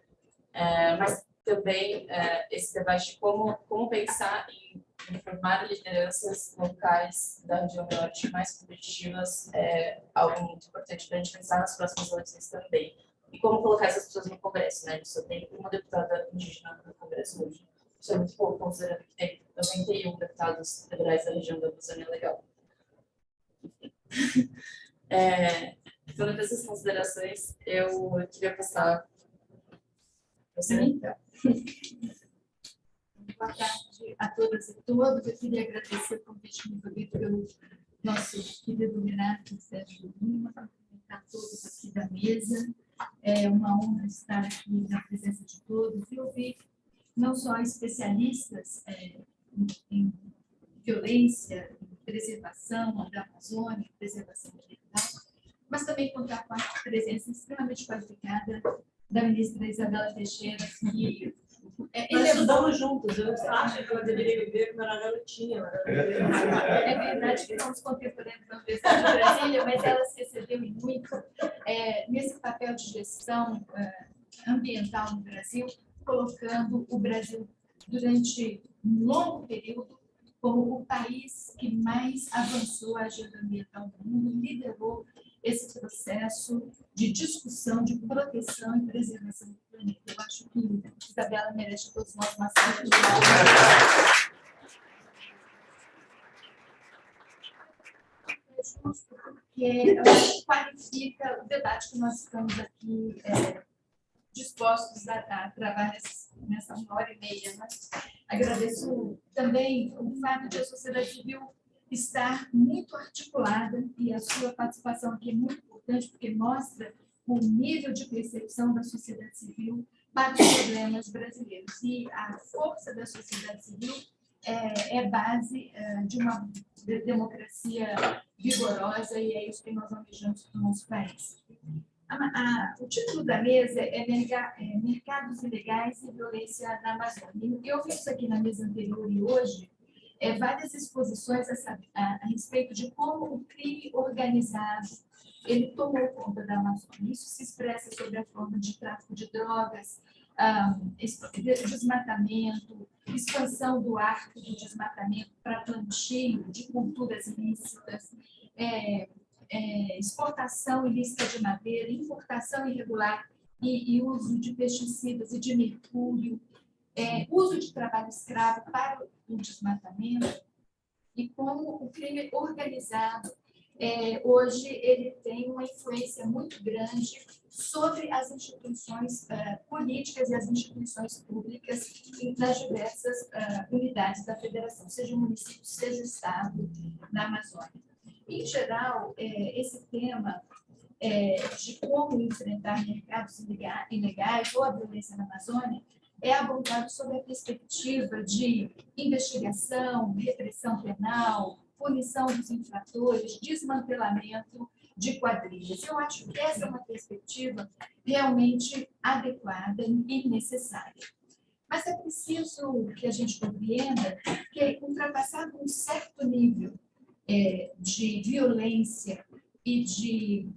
Mas também esse debate de como pensar em formar lideranças locais da região norte mais competitivas é algo muito importante para a gente pensar nas próximas eleições também. E como colocar essas pessoas no Congresso, né? A gente só tem uma deputada indígena no Congresso hoje. Isso é muito pouco, considerando que tem 91 deputados federais da região da Amazônia Legal. Todas essas considerações, eu queria passar. Boa tarde a todas e todos. Eu queria agradecer o convite me feito pelo nosso querido Renato Sérgio Lima, cumprimentar todos aqui da mesa. É uma honra estar aqui na presença de todos e ouvir não só especialistas em violência, em preservação da Amazônia, preservação ambiental, mas também contar com a presença extremamente qualificada da ministra Isabela Teixeira, que nós estudamos juntos, eu acho que ela deveria viver como era garotinha. É verdade que somos contemporâneos na Universidade de Brasília, mas ela se excedeu em muito nesse papel de gestão ambiental no Brasil, colocando o Brasil durante um longo período como o país que mais avançou a agenda ambiental do mundo, liderou esse processo de discussão, de proteção e preservação do planeta. Eu acho que Isabela merece todos nós uma salva de palmas. É justo porque qualifica o debate que nós estamos aqui dispostos a travar nessa 1h30. Mas agradeço também o fato de a sociedade civil estar muito articulada, e a sua participação aqui é muito importante, porque mostra o nível de percepção da sociedade civil para os problemas brasileiros. E a força da sociedade civil é base de uma democracia vigorosa, e é isso que nós almejamos para o nosso país. O título da mesa é Mercados Ilegais e Violência na Amazônia. Eu vi isso aqui na mesa anterior e hoje, várias exposições a respeito de como o crime organizado ele tomou conta da Amazônia. Isso se expressa sob a forma de tráfico de drogas, desmatamento, expansão do arco do desmatamento para plantio de culturas ilícitas, exportação ilícita de madeira, importação irregular e uso de pesticidas e de mercúrio, uso de trabalho escravo para o desmatamento, e como o crime organizado hoje ele tem uma influência muito grande sobre as instituições políticas e as instituições públicas nas diversas unidades da federação, seja o município, seja o estado, na Amazônia. Em geral, esse tema de como enfrentar mercados ilegais ou a violência na Amazônia é abordado sob a perspectiva de investigação, repressão penal, punição dos infratores, desmantelamento de quadrilhas. Eu acho que essa é uma perspectiva realmente adequada e necessária. Mas é preciso que a gente compreenda que, ultrapassado um certo nível de violência e de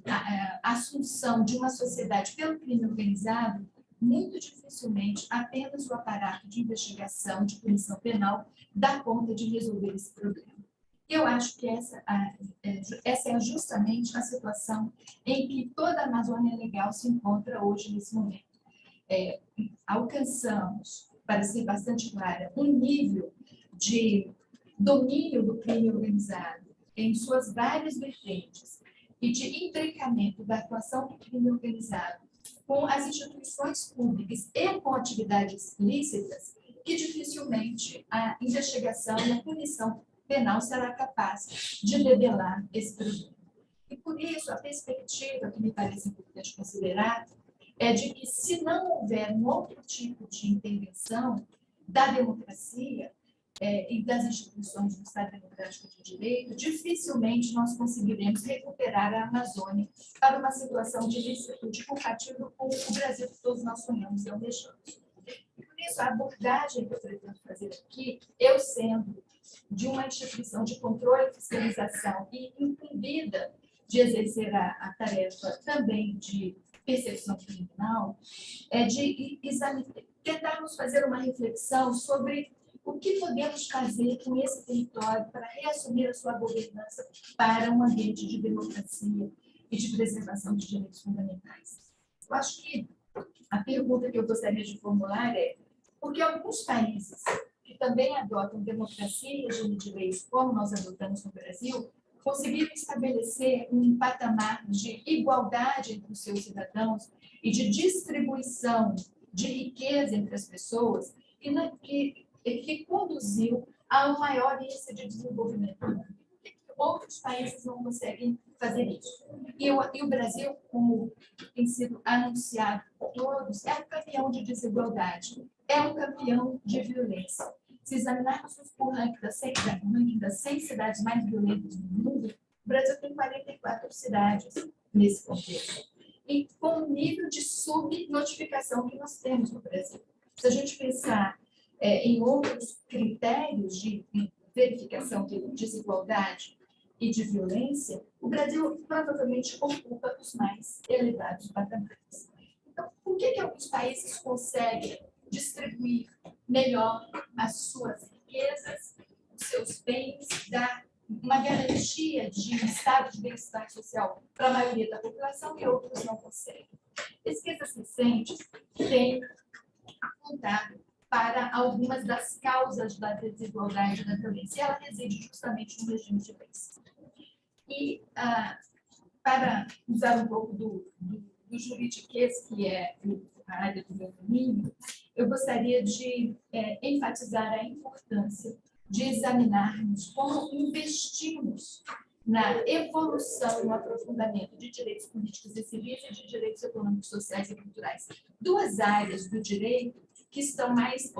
assunção de uma sociedade pelo crime organizado, muito dificilmente apenas o aparato de investigação, de punição penal, dá conta de resolver esse problema. Eu acho que essa é justamente a situação em que toda a Amazônia Legal se encontra hoje, nesse momento. Alcançamos, para ser bastante clara, um nível de domínio do crime organizado em suas várias vertentes e de intricamento da atuação do crime organizado com as instituições públicas e com atividades lícitas, que dificilmente a investigação e a punição penal será capaz de debelar esse problema. E por isso, a perspectiva que me parece importante considerar é de que, se não houver um outro tipo de intervenção da democracia e das instituições do Estado Democrático de Direito, dificilmente nós conseguiremos recuperar a Amazônia para uma situação de licitude compatível com o Brasil que todos nós sonhamos e almejamos. Por isso, a abordagem que eu pretendo fazer aqui, eu sendo de uma instituição de controle e fiscalização e incumbida de exercer a tarefa também de persecução criminal, é de tentarmos fazer uma reflexão sobre o que podemos fazer com esse território para reassumir a sua governança para um ambiente de democracia e de preservação de direitos fundamentais. Eu acho que a pergunta que eu gostaria de formular é: por que alguns países que também adotam democracia e regime de leis, como nós adotamos no Brasil, conseguiram estabelecer um patamar de igualdade entre os seus cidadãos e de distribuição de riqueza entre as pessoas que conduziu a um maior índice de desenvolvimento humano? Outros países não conseguem fazer isso. E o Brasil, como tem sido anunciado por todos, é um campeão de desigualdade, é um campeão de violência. Se examinarmos o ranking das 100 cidades mais violentas do mundo, o Brasil tem 44 cidades nesse contexto. E com o nível de subnotificação que nós temos no Brasil. Se a gente pensar em outros critérios de verificação de desigualdade e de violência, o Brasil provavelmente ocupa os mais elevados patamares. Então, por que alguns países conseguem distribuir melhor as suas riquezas, os seus bens, dar uma garantia de estado de bem-estar social para a maioria da população e outros não conseguem? Pesquisas recentes têm apontado para algumas das causas da desigualdade e da violência. Ela reside justamente no regime de leis. E, para usar um pouco do juridiquês, que é a área do meu domínio, eu gostaria de enfatizar a importância de examinarmos como investimos na evolução e no aprofundamento de direitos políticos e civis e de direitos econômicos, sociais e culturais. Duas áreas do direito que estão mais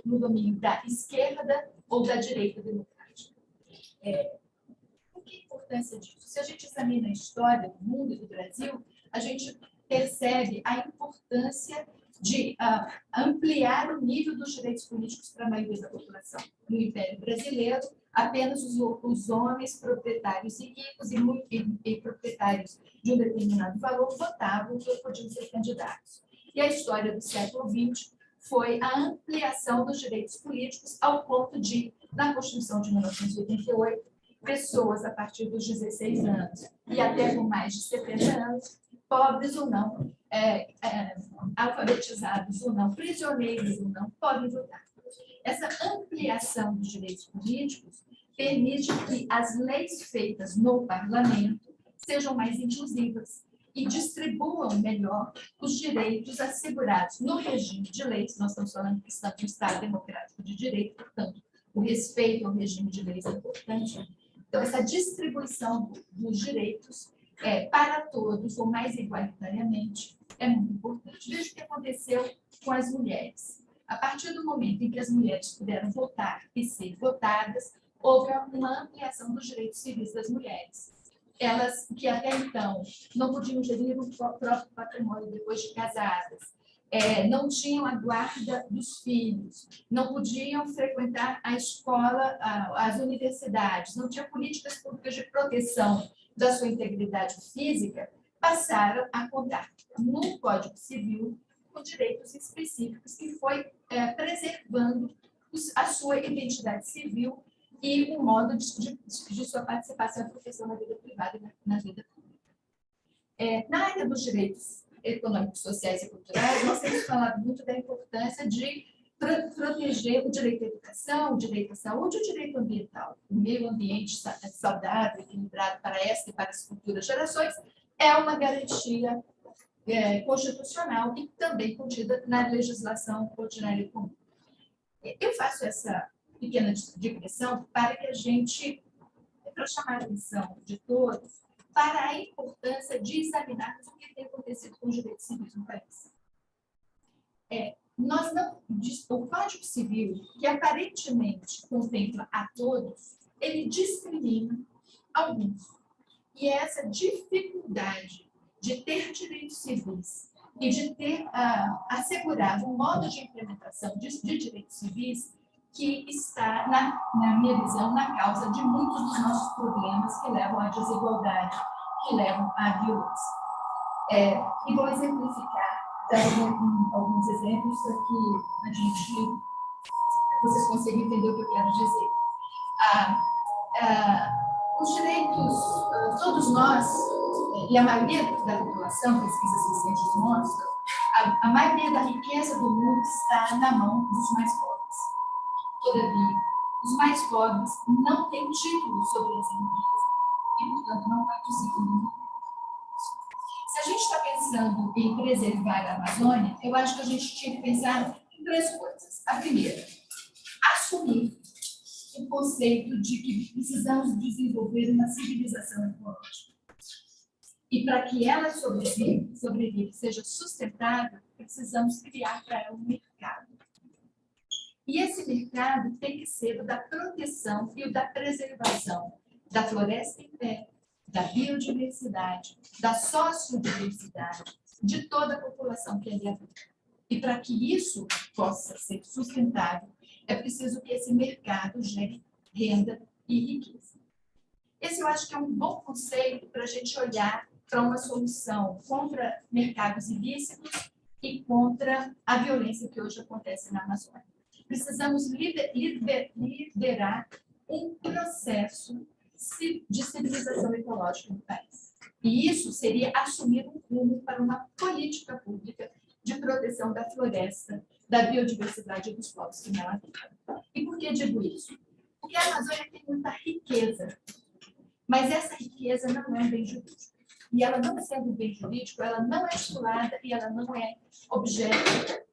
no domínio da esquerda ou da direita democrática. Por que a importância disso? Se a gente examina a história do mundo e do Brasil, a gente percebe a importância de ampliar o nível dos direitos políticos para a maioria da população. No Império Brasileiro, apenas os homens proprietários e ricos e proprietários de um determinado valor votavam e podiam ser candidatos. E a história do século XX foi a ampliação dos direitos políticos ao ponto de, na Constituição de 1988, pessoas a partir dos 16 anos e até com mais de 70 anos, pobres ou não, alfabetizados ou não, prisioneiros ou não, podem votar. Essa ampliação dos direitos políticos permite que as leis feitas no parlamento sejam mais inclusivas e distribuam melhor os direitos assegurados no regime de leis. Nós estamos falando que estamos no Estado Democrático de Direito, portanto, o respeito ao regime de leis é importante. Então, essa distribuição dos direitos para todos, ou mais igualitariamente, é muito importante. Veja o que aconteceu com as mulheres. A partir do momento em que as mulheres puderam votar e ser votadas, houve uma ampliação dos direitos civis das mulheres. Elas, que até então não podiam gerir o próprio patrimônio depois de casadas, não tinham a guarda dos filhos, não podiam frequentar a escola, as universidades, não tinham políticas públicas de proteção da sua integridade física, passaram a contar no Código Civil com direitos específicos que foi preservando a sua identidade civil e o modo de sua participação e proteção na vida privada e na vida pública. Na área dos direitos econômicos, sociais e culturais, nós temos falado muito da importância de proteger o direito à educação, o direito à saúde e o direito ambiental. O meio ambiente saudável, equilibrado para esta e para as futuras gerações é uma garantia constitucional e também contida na legislação ordinária comum. Eu faço essa pequena digressão para que a gente, para chamar a atenção de todos, para a importância de examinarmos o que tem acontecido com os direitos civis no país. O Código Civil, que aparentemente contempla a todos, ele discrimina alguns. E essa dificuldade de ter direitos civis e de ter assegurado um modo de implementação de direitos civis que está, na minha visão, na causa de muitos dos nossos problemas que levam à desigualdade, que levam à violência. E vou exemplificar, dando alguns exemplos para que vocês consigam entender o que eu quero dizer. Os direitos, todos nós, e a maioria da população, pesquisas recentes mostram, a maioria da riqueza do mundo está na mão dos mais pobres. Todavia, os mais pobres não têm título sobre essa riqueza e, portanto, não participam do mundo. Se a gente está pensando em preservar a Amazônia, eu acho que a gente tinha que pensar em 3 coisas. A primeira, assumir o conceito de que precisamos desenvolver uma civilização ecológica. E para que ela sobreviva, seja sustentável, precisamos criar para ela um mercado. E esse mercado tem que ser o da proteção e o da preservação da floresta em pé, da biodiversidade, da sociodiversidade, de toda a população que ali habita. E para que isso possa ser sustentável, é preciso que esse mercado gere renda e riqueza. Esse eu acho que é um bom conceito para a gente olhar para uma solução contra mercados ilícitos e contra a violência que hoje acontece na Amazônia. Precisamos liderar um processo de civilização ecológica no país. E isso seria assumir um rumo para uma política pública de proteção da floresta, da biodiversidade e dos povos que nela habitam. E por que digo isso? Porque a Amazônia tem muita riqueza, mas essa riqueza não é um bem jurídico. E ela não sendo um bem jurídico, ela não é titulada e ela não é objeto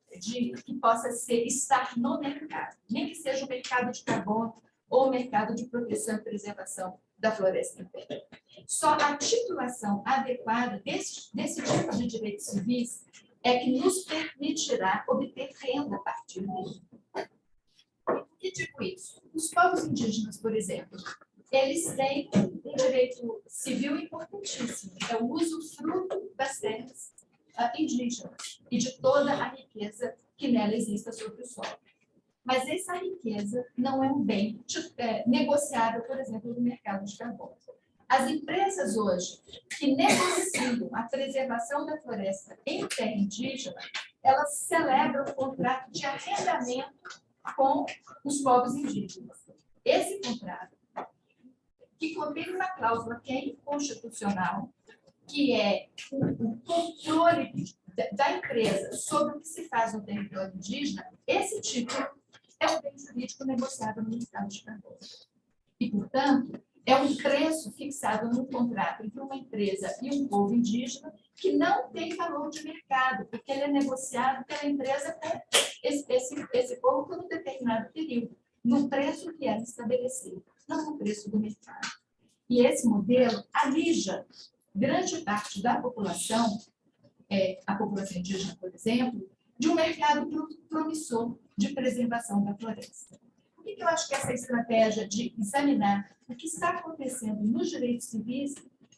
que possa estar no mercado, nem que seja o mercado de carbono ou o mercado de proteção e preservação da floresta em pé. Só a titulação adequada desse tipo de direitos civis é que nos permitirá obter renda a partir dele. Por que digo isso? Os povos indígenas, por exemplo, eles têm um direito civil importantíssimo, é o usufruto das terras indígenas e de toda a riqueza que nela exista sobre o solo. Mas essa riqueza não é um bem negociável, por exemplo, no mercado de carbono. As empresas hoje que negociam a preservação da floresta em terra indígena, elas celebram o contrato de arrendamento com os povos indígenas. Esse contrato, que contém uma cláusula que é inconstitucional, que é o controle da empresa sobre o que se faz no território indígena, esse título é um bem jurídico negociado no mercado de carbono. E, portanto, é um preço fixado no contrato entre uma empresa e um povo indígena que não tem valor de mercado, porque ele é negociado pela empresa com esse povo por um determinado período, no preço que ela estabeleceu, não no preço do mercado. E esse modelo alija grande parte da população, a população indígena, por exemplo, de um mercado promissor de preservação da floresta. Por que eu acho que essa estratégia de examinar o que está acontecendo nos direitos civis,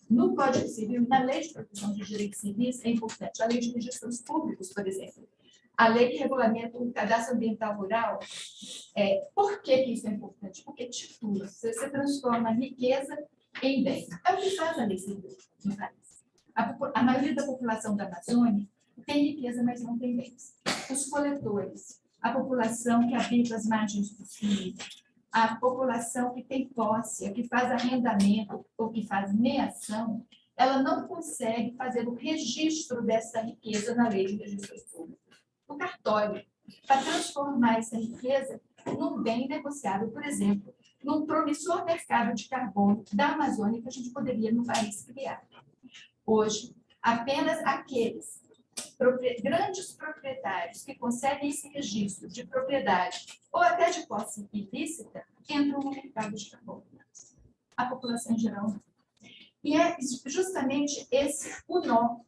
no Código Civil, na Lei de Proteção de Direitos Civis, é importante? A Lei de Registros Públicos, por exemplo, a lei que regulamenta o cadastro ambiental rural. Por que isso é importante? Porque titula, você transforma a riqueza em bem. É o que faz a lei civil no país. A maioria da população da Amazônia tem riqueza, mas não tem bens. Os coletores, a população que habita as margens do rio, a população que tem posse, a que faz arrendamento ou que faz meação, ela não consegue fazer o registro dessa riqueza na lei de registro público. O cartório, para transformar essa riqueza num bem negociável, por exemplo, num promissor mercado de carbono da Amazônia que a gente poderia no país criar. Hoje, apenas aqueles grandes proprietários que conseguem esse registro de propriedade ou até de posse ilícita entram no mercado de carbono. A população em geral não. E é justamente esse o nó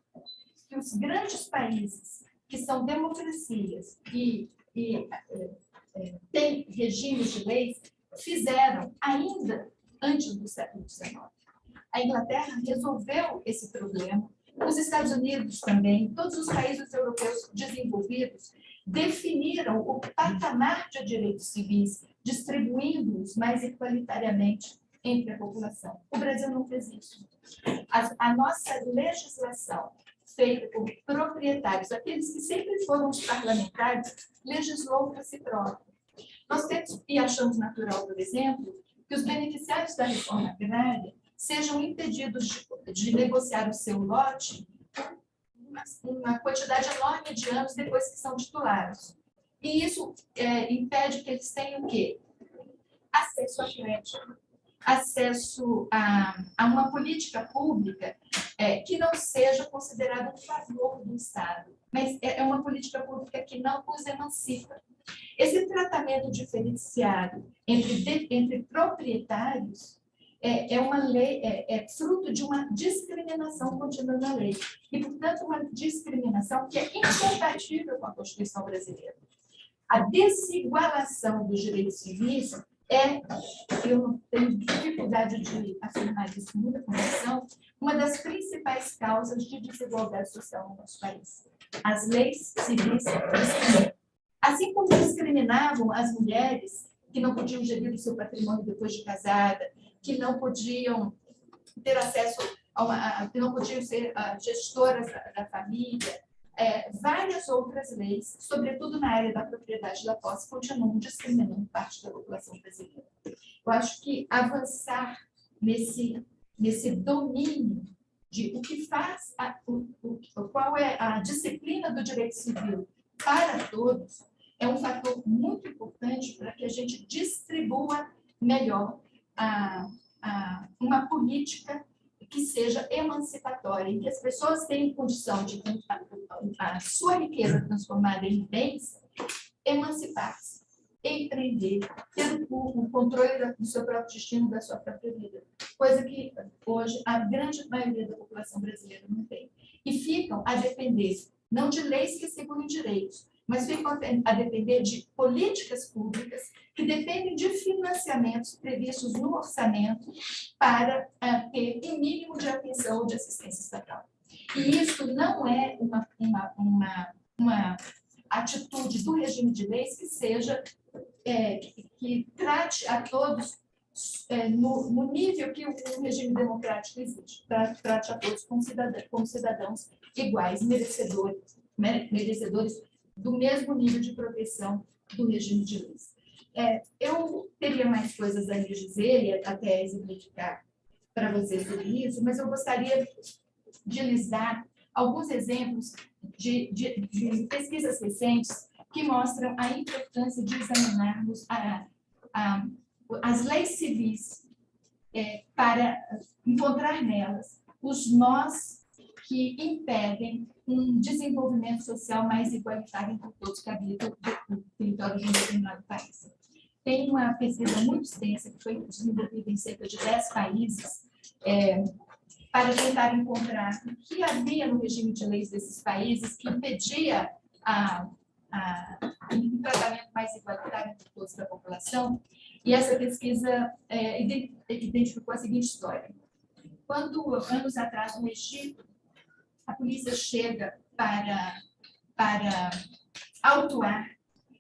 que os grandes países, que são democracias e têm regimes de leis, fizeram ainda antes do século XIX. A Inglaterra resolveu esse problema, os Estados Unidos também, todos os países europeus desenvolvidos definiram o patamar de direitos civis, distribuindo-os mais igualitariamente entre a população. O Brasil não fez isso. A nossa legislação, feita por proprietários, aqueles que sempre foram os parlamentares, legislou para si próprio. Nós temos, e achamos natural, por exemplo, que os beneficiários da reforma agrária sejam impedidos de negociar o seu lote uma quantidade enorme de anos depois que são titulares. E isso impede que eles tenham o quê? Acesso a crédito, acesso a uma política pública que não seja considerada um favor do Estado, mas é uma política pública que não os emancipa. Esse tratamento diferenciado entre proprietários é uma lei, é fruto de uma discriminação contínua na lei. E, portanto, uma discriminação que é incompatível com a Constituição brasileira. A desigualação dos direitos civis eu não tenho dificuldade de afirmar isso com muita convicção, uma das principais causas de desigualdade social no nosso país. As leis civis discriminam. Assim como discriminavam as mulheres que não podiam gerir o seu patrimônio depois de casada, que não podiam ter acesso que não podiam ser gestoras da família, várias outras leis, sobretudo na área da propriedade da posse, continuam discriminando parte da população brasileira. Eu acho que avançar nesse domínio de o que faz, qual é a disciplina do direito civil para todos, é um fator muito importante para que a gente distribua melhor uma política que seja emancipatória, em que as pessoas tenham condição de a sua riqueza transformada em bens, emancipar-se, empreender, ter o controle do seu próprio destino, da sua própria vida, coisa que hoje a grande maioria da população brasileira não tem. E ficam a depender, não de leis que assegurem direitos, mas ficam a depender de políticas públicas que dependem de financiamentos previstos no orçamento para ter um mínimo de atenção ou de assistência estatal. E isso não é uma atitude do regime de leis que seja, que trate a todos no nível que o regime democrático exige, trate a todos como cidadãos iguais, merecedores do mesmo nível de proteção do regime de leis. Eu teria mais coisas a lhe dizer e até exemplificar para vocês sobre isso, mas eu gostaria de lhes dar alguns exemplos de pesquisas recentes que mostram a importância de examinarmos as leis civis para encontrar nelas os nós que impedem um desenvolvimento social mais igualitário entre todos que habitam o território de um determinado país. Tem uma pesquisa muito extensa que foi desenvolvida em cerca de 10 países para tentar encontrar o que havia no regime de leis desses países que impedia um tratamento mais igualitário entre todos da população. E essa pesquisa identificou a seguinte história. Quando, anos atrás, no Egito, a polícia chega para autuar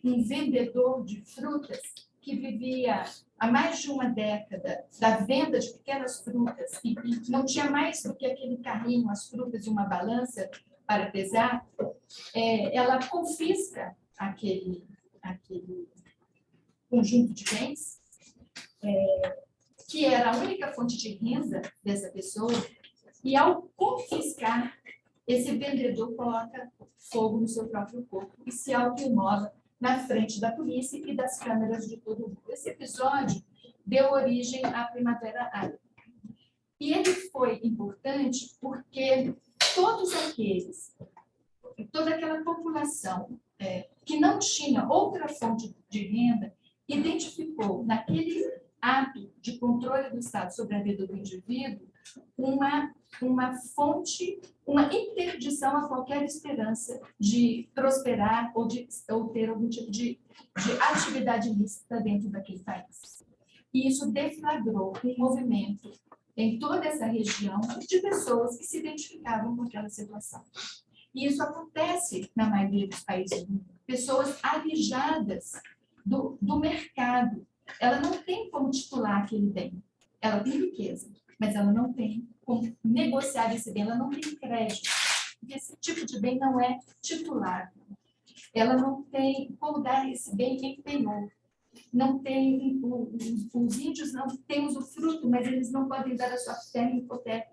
um vendedor de frutas que vivia há mais de uma década da venda de pequenas frutas e não tinha mais do que aquele carrinho, as frutas e uma balança para pesar, ela confisca aquele conjunto de bens, que era a única fonte de renda dessa pessoa, e ao confiscar, esse vendedor coloca fogo no seu próprio corpo e se autoimola na frente da polícia e das câmeras de todo mundo. Esse episódio deu origem à Primavera Árabe. E ele foi importante porque toda aquela população que não tinha outra fonte de renda, identificou naquele ato de controle do Estado sobre a vida do indivíduo uma fonte, uma interdição a qualquer esperança de prosperar ou ter algum tipo de atividade ilícita dentro daquele país. E isso deflagrou um movimento em toda essa região de pessoas que se identificavam com aquela situação. E isso acontece na maioria dos países do mundo. Pessoas alijadas do mercado. Ela não tem como titular aquele bem. Ela tem riqueza, mas ela não tem como negociar esse bem, ela não tem crédito. Esse tipo de bem não é titular. Ela não tem como dar esse bem em penhor. Não tem, os índios não têm usufruto, mas eles não podem dar a sua fé em hipoteca.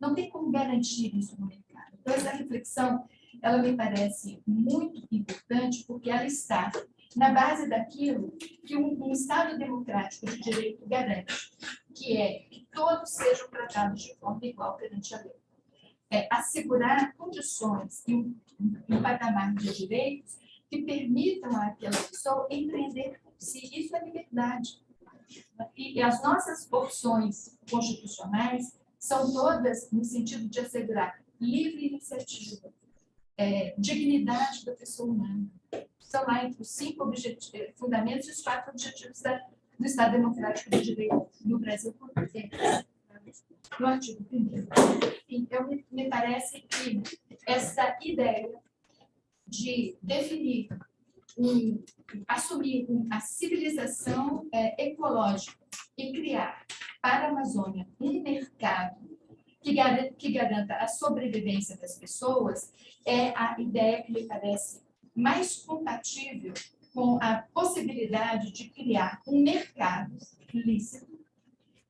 Não tem como garantir isso no mercado. Então, essa reflexão, ela me parece muito importante, porque ela está na base daquilo que um Estado democrático de direito garante, que é que todos sejam tratados de forma igual perante a lei. Assegurar condições e um patamar de direitos que permitam àquela pessoa empreender por si. Isso é liberdade. E as nossas opções constitucionais são todas no sentido de assegurar livre iniciativa, dignidade da pessoa humana. Estão lá entre os 5 fundamentos e os 4 objetivos do Estado Democrático de Direito no Brasil, no artigo 1º. Então, me parece que essa ideia de definir, assumir a civilização ecológica e criar para a Amazônia um mercado que garanta a sobrevivência das pessoas é a ideia que me parece mais compatível com a possibilidade de criar um mercado lícito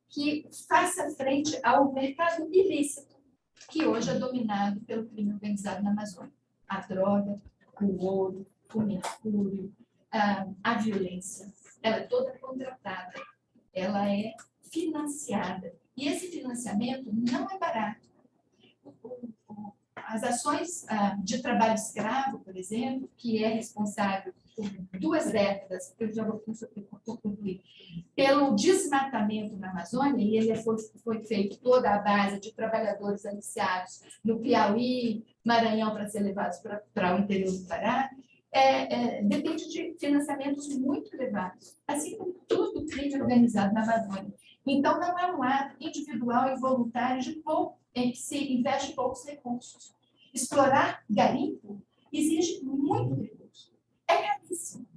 que faça frente ao mercado ilícito que hoje é dominado pelo crime organizado na Amazônia. A droga, o ouro, o mercúrio, a violência, ela é toda contratada, ela é financiada. E esse financiamento não é barato. As ações de trabalho escravo, por exemplo, que é responsável por 2 décadas, eu já vou concluir, pelo desmatamento na Amazônia, e ele foi feito toda a base de trabalhadores aliciados no Piauí, Maranhão, para ser levados para o interior do Pará, depende de financiamentos muito elevados, assim como todo o crime organizado na Amazônia. Então, não é um ato individual e voluntário em que se investe poucos recursos. Explorar garimpo exige muito recurso. É caríssimo.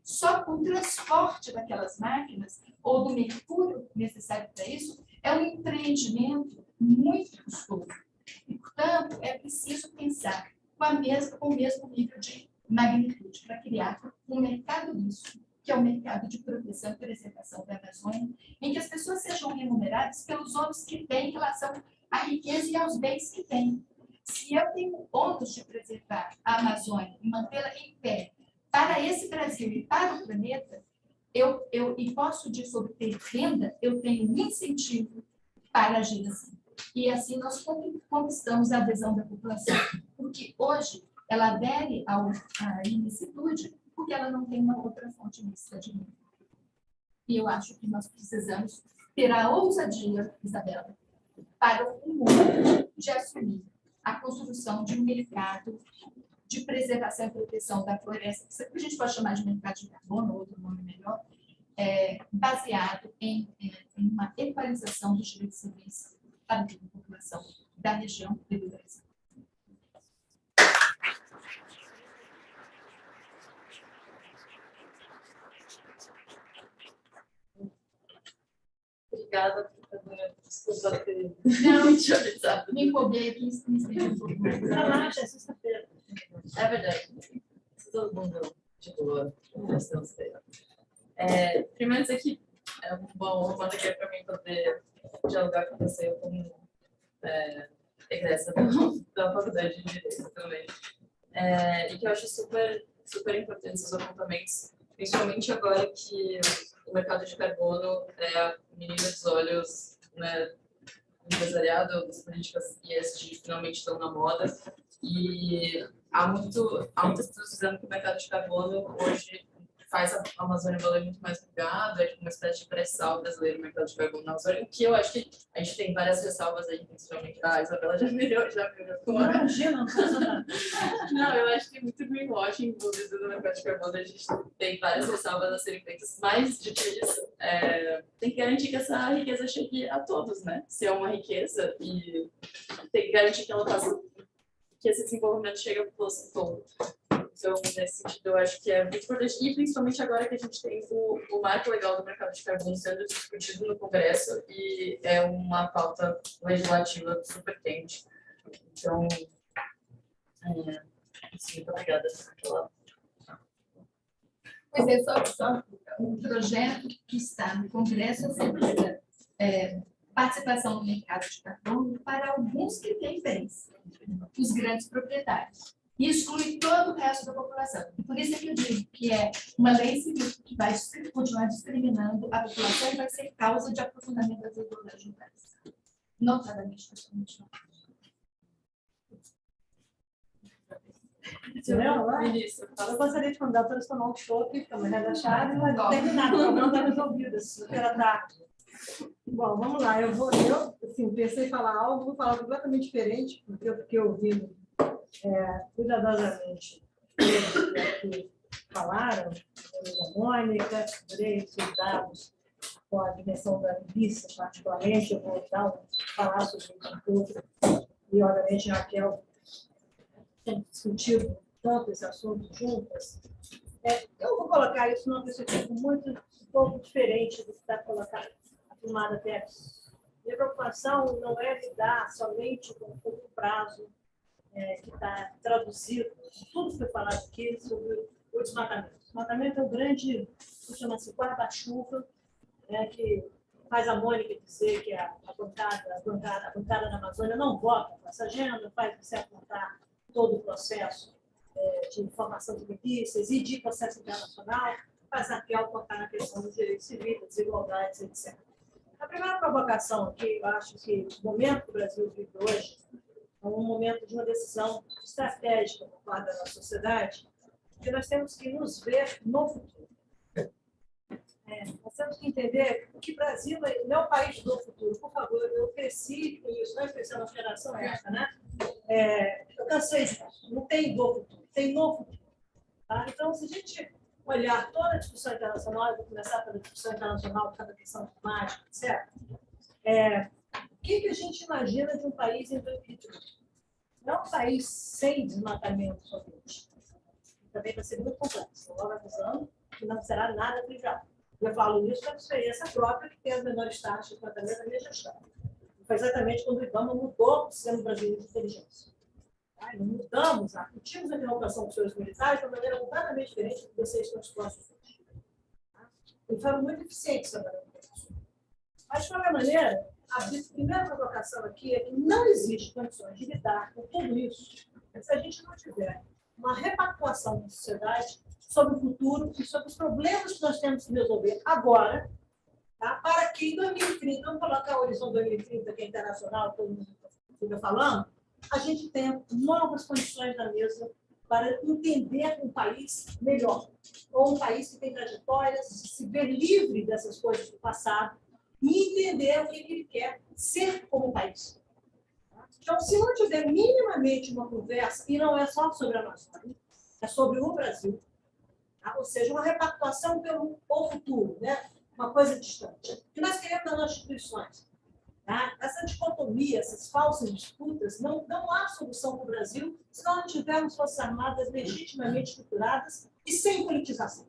Só o transporte daquelas máquinas ou do mercúrio necessário para isso é um empreendimento muito custoso. E, portanto, é preciso pensar com o mesmo nível de magnitude para criar um mercado disso, que é o mercado de proteção e preservação da Amazônia, em que as pessoas sejam remuneradas pelos ônus que têm em relação à riqueza e aos bens que têm. Se eu tenho o ônus de preservar a Amazônia e mantê-la em pé para esse Brasil e para o planeta, e posso disso obter renda, eu tenho um incentivo para agir assim. E assim nós conquistamos a adesão da população, porque hoje ela adere à ilicitude porque ela não tem uma outra fonte lícita de renda. E eu acho que nós precisamos ter a ousadia, Isabela, para o mundo de assumir a construção de um mercado de preservação e proteção da floresta, que a gente pode chamar de mercado de carbono, ou outro nome melhor, baseado em uma equalização dos direitos civis para a população da região e do Brasil. Obrigada, desculpa ter Não, te avisado. me empolguei aqui, me estendi um pouco. Relaxa, é sexta-feira. É verdade. Todo mundo de boa. Primeiro dizer que é uma alegria para mim poder dialogar com você como egressa da faculdade de Direito também. E que eu acho super, super importante esses apontamentos, principalmente agora que o mercado de carbono é a menina dos olhos, né, do empresariado, das políticas ESG finalmente estão na moda. E há muitas pessoas dizendo que o mercado de carbono hoje faz a Amazônia valer muito mais pro gado, é tipo uma espécie de pré-sal brasileiro no mercado de carbono na Amazônia, que eu acho que a gente tem várias ressalvas aí, principalmente a Isabela já melhorou com a... Imagina, Não, eu acho que tem muito greenwashing envolvido no mercado de carbono, a gente tem várias ressalvas a serem feitas, mas, dito isso, tem que garantir que essa riqueza chegue a todos, né? Se é uma riqueza, e tem que garantir que ela faça, que esse desenvolvimento chegue à população toda. Então, nesse sentido, eu acho que é muito importante, e principalmente agora que a gente tem o marco legal do mercado de carbono sendo discutido no Congresso, e é uma pauta legislativa super quente. Então, muito obrigada pela... Pois é, só um projeto que está no Congresso assegura participação no mercado de carbono para alguns que têm bens, os grandes proprietários. E exclui todo o resto da população. E por isso é que eu digo que é uma lei civil que vai continuar discriminando a população e vai ser causa de aprofundamento das desigualdades no país. Notadamente, principalmente no Eu gostaria de convidar a doutora tomar um choque, fica mais relaxada, mas terminar, o problema está resolvido, ela está. Bom, vamos lá, eu assim, pensei em falar algo, vou falar completamente diferente, porque eu fiquei ouvindo cuidadosamente eles que falaram, a Mônica, adorei os dados com a dimensão da milícia, particularmente, eu vou falar sobre isso um pouco, e obviamente a Raquel tem discutido tanto esse assunto juntas. Eu vou colocar isso numa perspectiva um pouco diferente do que está colocado, afirmado até aqui. Minha preocupação não é lidar somente com o curto prazo, que está traduzido, tudo que foi falado aqui sobre o desmatamento. O desmatamento é um grande, chama-se guarda-chuva, que faz a Mônica dizer que a bancada na Amazônia não vota com essa agenda, faz você apontar todo o processo de formação de milícias e de processo internacional, faz a Raquel tocar na questão dos direitos civis, desigualdades, etc. A primeira provocação aqui, eu acho que o momento que o Brasil vive hoje é um momento de uma decisão estratégica por parte da nossa sociedade, que nós temos que nos ver no futuro. Nós temos que entender que o Brasil não é o país do futuro. Por favor, eu cresci com isso, nós crescemos na geração essa, né? Eu cansei disso. Não tem do futuro, tem no futuro. Tá? Então, se a gente olhar toda a discussão internacional, eu vou começar pela discussão internacional, cada questão climática, etc., o que a gente imagina de um país em 2030? Não é um país sem desmatamento somente. Também vai ser muito complexo. Estou avisando que não será nada trivial. Eu falo isso pela experiência própria, que tem as menores taxas de desmatamento da minha gestão. Foi exatamente quando o IBAMA mudou o Sistema Brasileiro de Inteligência. Nós mudamos, tínhamos a interrogação com os senhores militares de uma maneira completamente diferente do que vocês estão expostos hoje. E foram muito eficientes trabalhando com isso. Mas, de qualquer maneira, a primeira provocação aqui é que não existe condições de lidar com tudo isso se a gente não tiver uma repactuação da sociedade sobre o futuro e sobre os problemas que nós temos que resolver agora, tá? Para que em 2030, vamos colocar o horizonte 2030, que é internacional, todo mundo fica falando, a gente tenha novas condições na mesa para entender um país melhor, ou um país que tem trajetórias, se ver livre dessas coisas do passado, e entender o que ele quer ser como país. Então, se não tiver minimamente uma conversa, e não é só sobre a Amazônia, é sobre o Brasil, tá? Ou seja, uma repactuação pelo futuro, né? Uma coisa distante. O que nós queremos nas instituições? Tá? Essa dicotomia, essas falsas disputas, não há solução para o Brasil se nós não tivermos forças armadas legitimamente estruturadas e sem politização.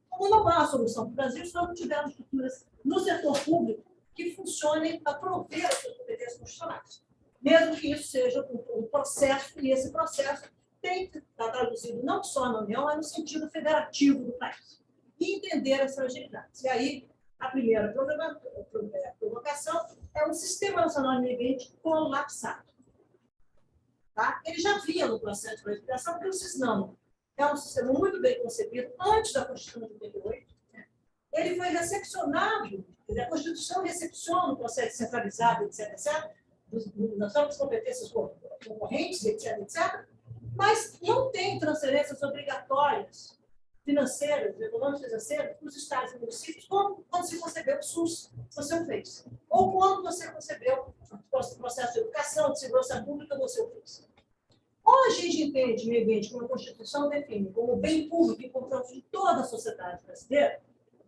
Como não há solução para o Brasil se nós não tivermos estruturas no setor público que funcionem para prover as suas competências constitucionais. mesmo que isso seja um processo, e esse processo tem que estar traduzido não só na União, mas no sentido federativo do país. E entender as fragilidades. E aí, a primeira provocação é um Sistema Nacional de Meio Ambiente colapsado. Tá? Ele já vinha no processo de planificação, porque o CISNAMA é um sistema muito bem concebido, antes da Constituição de 88. Ele foi recepcionado, quer dizer, a Constituição recepciona o processo centralizado, etc., nas novas competências concorrentes, etc., etc., mas não tem transferências obrigatórias financeiras, econômicas financeiras, para os estados e municípios, como quando se concebeu o SUS, você o fez. Ou quando você concebeu o processo de educação, de segurança pública, você o fez. Ou a gente entende meio ambiente como a Constituição define, como bem público e conjunto de toda a sociedade brasileira,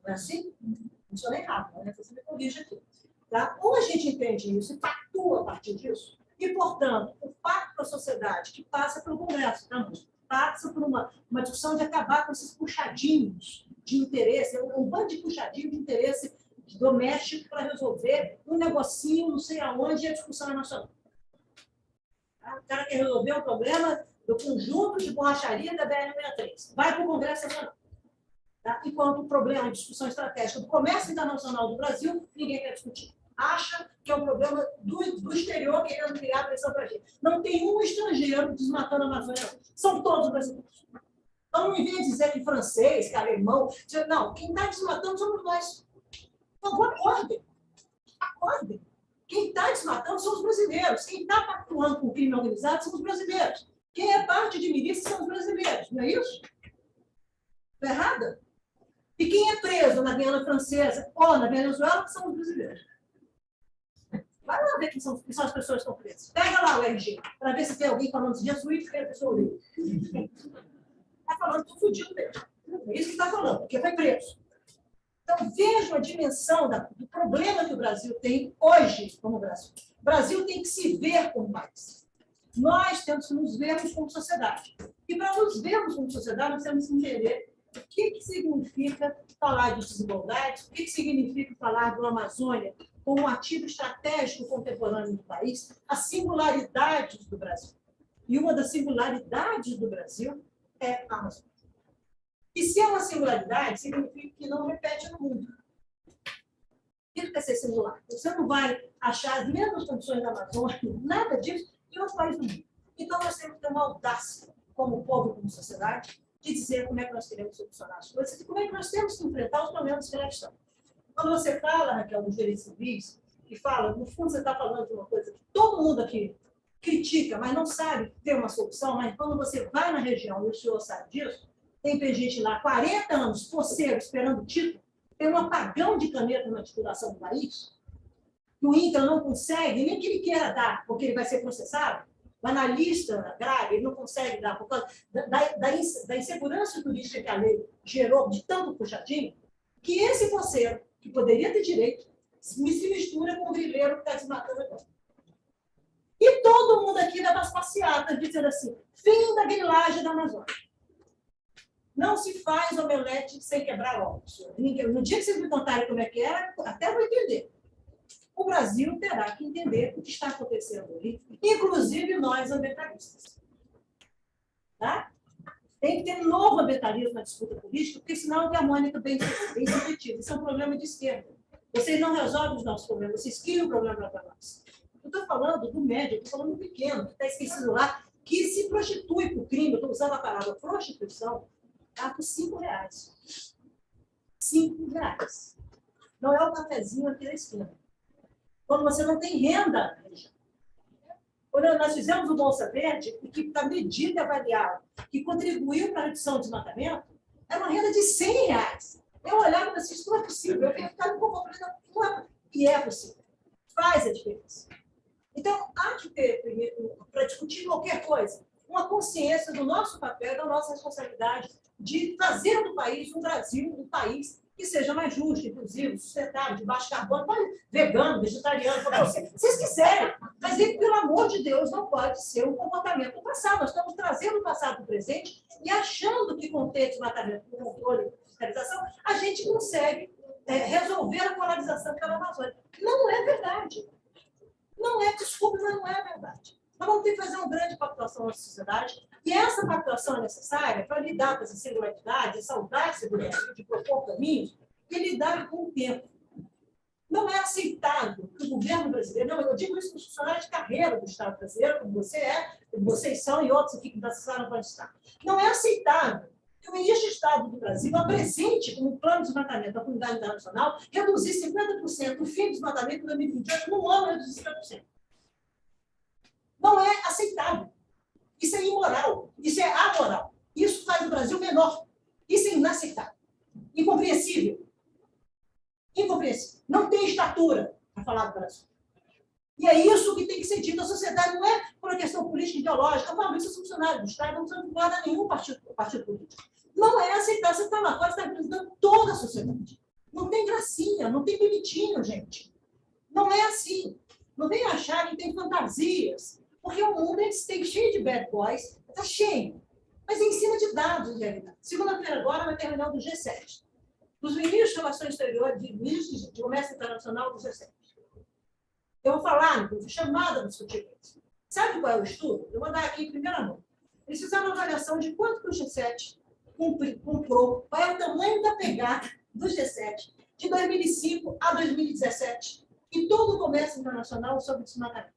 não é assim? Não sou nem errado, né? Você me corrige aqui. Tá? Ou a gente entende isso e pactua a partir disso, e, portanto, o pacto para a sociedade, que passa pelo Congresso também, passa por uma discussão de acabar com esses puxadinhos de interesse, um bando de puxadinho de interesse doméstico para resolver um negocinho, não sei aonde, e a discussão é nacional. Tá? O cara quer resolver o problema do conjunto de borracharia da BR-63. Vai para o Congresso Nacional. Tá? Enquanto o problema de discussão estratégica do comércio internacional do Brasil, ninguém quer discutir. Acha que é um problema do exterior querendo criar pressão para a gente. Não tem um estrangeiro desmatando a Amazônia. São todos brasileiros. Então, em vez de dizer que francês, que alemão, não, quem está desmatando somos nós. Por favor, acordem. Acordem. Quem está desmatando são os brasileiros. Quem está pactuando com o crime organizado são os brasileiros. Quem é parte de milícia são os brasileiros. Não é isso? Está errada? E quem é preso na Guiana Francesa ou na Venezuela são os brasileiros. Vai lá ver quem são as pessoas que estão presas. Pega lá o RG, para ver se tem alguém falando de jesuíta que a pessoa ouviu. Está falando que estou fudido mesmo. É isso que está falando, porque foi preso. Então, vejam a dimensão do problema que o Brasil tem hoje como Brasil. O Brasil tem que se ver como país. Nós temos que nos vermos como sociedade. E para nos vermos como sociedade, nós temos que entender o que significa falar de desigualdade, o que significa falar do Amazônia como um ativo estratégico contemporâneo do país, as singularidades do Brasil. E uma das singularidades do Brasil é a Amazônia. E se é uma singularidade, significa que não repete no mundo. Isso quer ser singular. Você não vai achar as mesmas condições da Amazônia, nada disso, em outros países do mundo. Então, nós temos que ter uma audácia, como povo, como sociedade, de dizer como é que nós queremos solucionar as coisas e como é que nós temos que enfrentar os problemas que lá estão. Quando você fala, Raquel, dos direitos civis, que fala, no fundo, você está falando de uma coisa que todo mundo aqui critica, mas não sabe ter uma solução, mas quando você vai na região, e o senhor sabe disso, tem gente lá, 40 anos, poceiro, esperando o título, tem um apagão de caneta na titulação do país, que o INCRA não consegue, nem que ele queira dar, porque ele vai ser processado, mas na lista agrária ele não consegue dar, por causa da insegurança turística que a lei gerou, de tanto puxadinho, que esse poceiro, que poderia ter direito, se mistura com o grileiro que está desmatando agora. E todo mundo aqui dá as passeatas, dizendo assim, fim da grilagem da Amazônia. Não se faz omelete sem quebrar ovos. No dia que vocês me contarem como é que era, até vou entender. O Brasil terá que entender o que está acontecendo ali, inclusive nós, ambientalistas. Tá? Tem que ter novo ambientalismo na disputa política, porque senão é a Mônica bem repetida. Isso é um problema de esquerda. Vocês não resolvem os nossos problemas, vocês criam o problema para nós. Eu estou falando do médio, estou falando do pequeno, que está esquecido lá, que se prostitui por crime, eu estou usando a palavra prostituição, está por R$5. R$5. Não é o cafezinho aqui da esquina. Quando você não tem renda, quando nós fizemos o Bolsa Verde, que está medido e avaliado, que contribuiu para a redução do desmatamento, é uma renda de R$100. Eu olhava e disse, isso não é possível, eu tenho que ficar um pouco e é possível. Faz a diferença. Então, há que ter, para discutir qualquer coisa, uma consciência do nosso papel, da nossa responsabilidade de fazer do país, um Brasil, um país que seja mais justo, inclusive, sustentável, de baixo carbono, vegano, vegetariano, se vocês quiserem. Mas, pelo amor de Deus, não pode ser um comportamento do passado. Nós estamos trazendo o passado para o presente e achando que, com o desmatamento, com o controle e fiscalização, a gente consegue resolver a polarização pela Amazônia. Não é verdade. Não é, desculpa, mas não é verdade. Nós vamos ter que fazer uma grande pactuação na sociedade, e essa pactuação é necessária para lidar com essa singularidade, essa audácia do Brasil de propor caminhos, e lidar com o tempo. Não é aceitável que o governo brasileiro, não, eu digo isso para os funcionários de carreira do Estado brasileiro, como você é, como vocês são, e outros aqui que precisaram para estar. Não é aceitável que o ministro de Estado do Brasil apresente como plano de desmatamento da comunidade internacional reduzir 50% o fim do desmatamento em 2028, no ano reduzir 50%. Não é aceitável. Isso é imoral. Isso é amoral. Isso faz o Brasil menor. Isso é inaceitável. Incompreensível. Incompreensível. Não tem estatura para falar do Brasil. E é isso que tem que ser dito à sociedade. Não é por uma questão política ideológica. Não, isso é funcionário do Estado, não precisa guardar nenhum partido político. Não é aceitar. Você está lá fora, você está representando toda a sociedade. Não tem gracinha, não tem bonitinho, gente. Não é assim. Não vem achar que tem fantasias. Porque o mundo tem cheio de bad boys, está cheio. Mas é em cima de dados, de realidade. Segunda-feira agora vai ter reunião do G7. Dos ministros de Relações Exteriores, de ministros de Comércio Internacional do G7. Eu vou falar, fui chamada para discutir isso. Sabe qual é o estudo? Eu vou dar aqui em primeira mão. Eles fizeram uma avaliação de quanto que o G7 comprou, qual é o tamanho da pegada do G7 de 2005 a 2017 e todo o comércio internacional sobre desmatamento.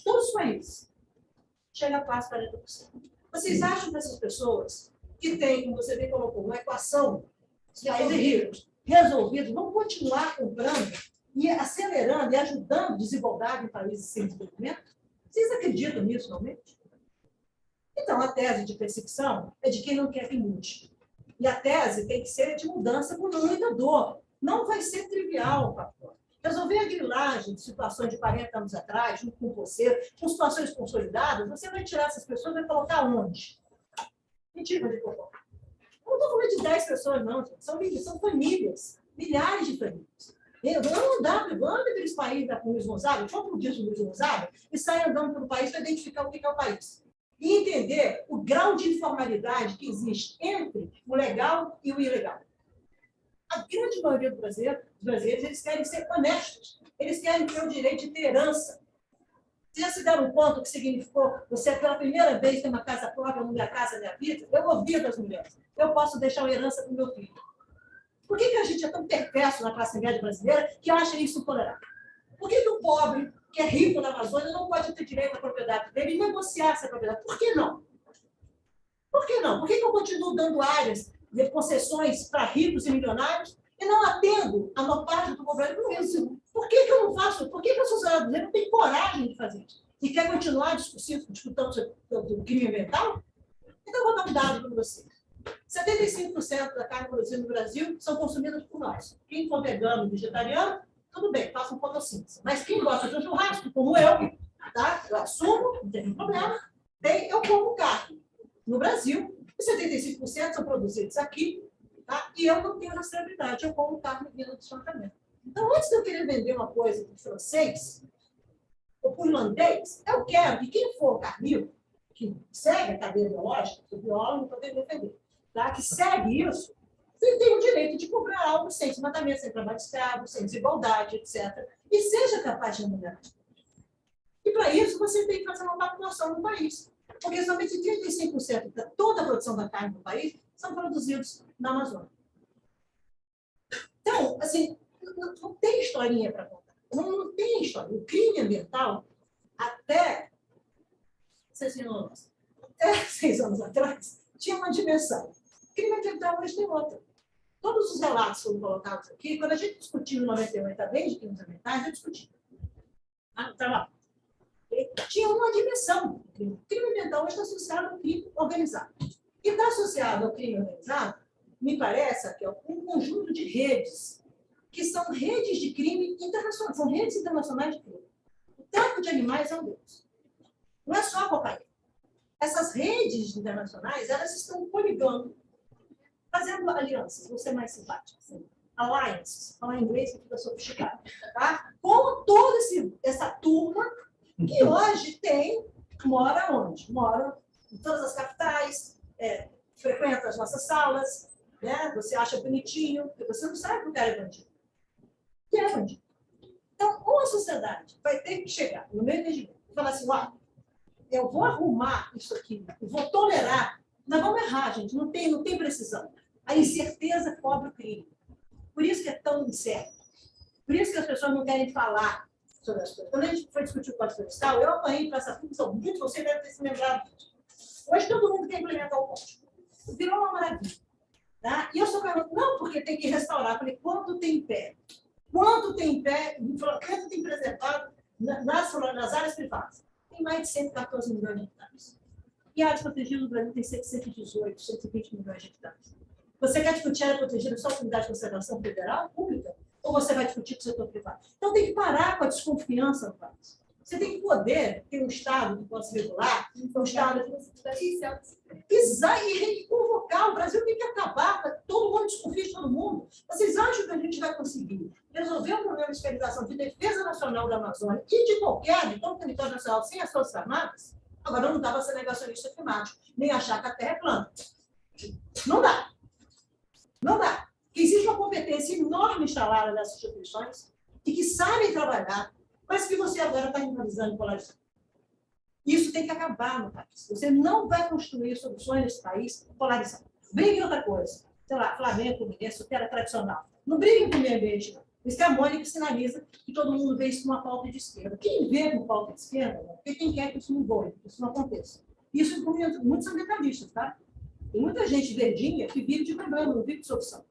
Todos os países. Chega a quase 40%. Vocês acham que essas pessoas que têm, como você bem colocou, uma equação de países ricos resolvido, vão continuar comprando e acelerando e ajudando a desigualdade em países sem desenvolvimento? Vocês acreditam nisso, realmente? Então, a tese de perseguição é de quem não quer que mude. E a tese tem que ser de mudança com muita dor. Não vai ser trivial, pastor. Resolver a grilagem de situações de 40 anos atrás, junto com você, com situações consolidadas, você vai tirar essas pessoas e vai colocar onde? Mentira de colocar. Eu não estou falando de 10 pessoas, não, gente. São famílias, milhares de famílias. Vamos andar pelos países da Luiz Gonzaga, como diz o Luiz Gonzaga, e sai andando pelo país para identificar o que é o país. E entender o grau de informalidade que existe entre o legal e o ilegal. A grande maioria dos brasileiros, eles querem ser honestos. Eles querem ter o direito de ter herança. Vocês já se deram conta que significou você, pela primeira vez, ter uma casa própria, Minha Casa Minha Vida? Eu ouvi das mulheres. Eu posso deixar uma herança para o meu filho. Por que a gente é tão perverso na classe média brasileira que acha isso intolerável? Por que o pobre, que é rico na Amazônia, não pode ter direito à propriedade dele e negociar essa propriedade? Por que não? Por que não? Por que eu continuo dando áreas de concessões para ricos e milionários e não atendo a maior parte do governo com isso? Por que eu não faço? Por que a sociedade brasileira não tem coragem de fazer isso? E quer continuar disputando o crime ambiental? Então, eu vou dar um dado para vocês. 75% da carne produzida no Brasil são consumidas por nós. Quem for vegano e vegetariano, tudo bem, façam fotossíntese. Mas quem gosta de um churrasco, como eu, tá? Eu assumo, não tem nenhum problema, eu como carne no Brasil, e 75% são produzidos aqui, tá? E eu não tenho rastreabilidade, eu como carne vindo do desmatamento. Então, antes de eu querer vender uma coisa para o francês ou para o irlandês, eu quero que quem for carnívoro, que segue a cadeia biológica, que o biólogo não pode defender, tá? Que segue isso, você tem o direito de comprar algo sem desmatamento, sem trabalho escravo, sem desigualdade, etc. E seja capaz de remunerar. E, para isso, você tem que fazer uma população no país. Porque somente 35% de toda a produção da carne do país são produzidos na Amazônia. Então, assim, não tem historinha para contar. Não tem história. O crime ambiental, até 6 anos atrás, tinha uma dimensão. O crime ambiental hoje tem outra. Todos os relatos foram colocados aqui. Quando a gente discutiu em 98 a lei de crimes ambientais, eu discuti. Tá lá. Tinha uma dimensão. O crime ambiental hoje está associado ao crime organizado. E está associado ao crime organizado, me parece, que é um conjunto de redes, que são redes de crime internacionais, são redes internacionais de crime. O tráfico de animais é um deles. Não é só a cocaína. Essas redes internacionais, elas estão coligando, fazendo alianças, vou ser mais simpática, assim, alliances, falar em inglês que fica sofisticado, tá? Com toda essa turma que hoje mora onde? Mora em todas as capitais, frequenta as nossas salas, né? Você acha bonitinho, porque você não sabe que o cara é bandido. Que é bandido. Então, Ou a sociedade vai ter que chegar no meu entendimento e falar assim, ó, eu vou arrumar isso aqui, eu vou tolerar. Nós vamos errar, gente, não tem precisão. A incerteza cobre o crime. Por isso que é tão incerto. Por isso que as pessoas não querem falar sobre as coisas. Quando a gente foi discutir o Código Florestal, eu apanhei para essa função. Muito você deve ter se lembrado disso. Hoje todo mundo quer implementar o código. Virou uma maravilha. Tá? E eu só pergunto, não, porque tem que restaurar. Eu falei, quanto tem em pé? Quanto tem em pé? Quanto tem preservado nas áreas privadas? Tem mais de 114 milhões de hectares. E áreas protegidas no Brasil tem 118, 120 milhões de hectares. Você quer discutir área protegida só com unidade de conservação federal, pública? Ou você vai discutir com o setor privado? Então tem que parar com a desconfiança no país. Você tem que poder ter um Estado que possa regular, um Estado e convocar. O Brasil tem que acabar, todo mundo desconfia de todo mundo. Vocês acham que a gente vai conseguir resolver o problema de fiscalização de defesa nacional da Amazônia e de todo o território nacional sem as Forças Armadas? Agora, não dá para ser negacionista climático, nem achar que a Terra é plana. Não dá. Não dá. Porque existe uma competência enorme instalada nessas instituições e que sabem trabalhar, mas que você agora está improvisando e polarizando. Isso tem que acabar no país. Você não vai construir soluções nesse país polarizando. Brigue em outra coisa. Sei lá, Flamengo, Fluminense, era tradicional. Não brigue com o meio ambiente, não. Isso que é a Mônica sinaliza que todo mundo vê isso como uma pauta de esquerda. Quem vê como pauta de esquerda, porque quem quer que isso não voe, que isso não aconteça. Isso muitos são ambientalistas, tá? Tem muita gente verdinha que vive de problema, não vive de solução.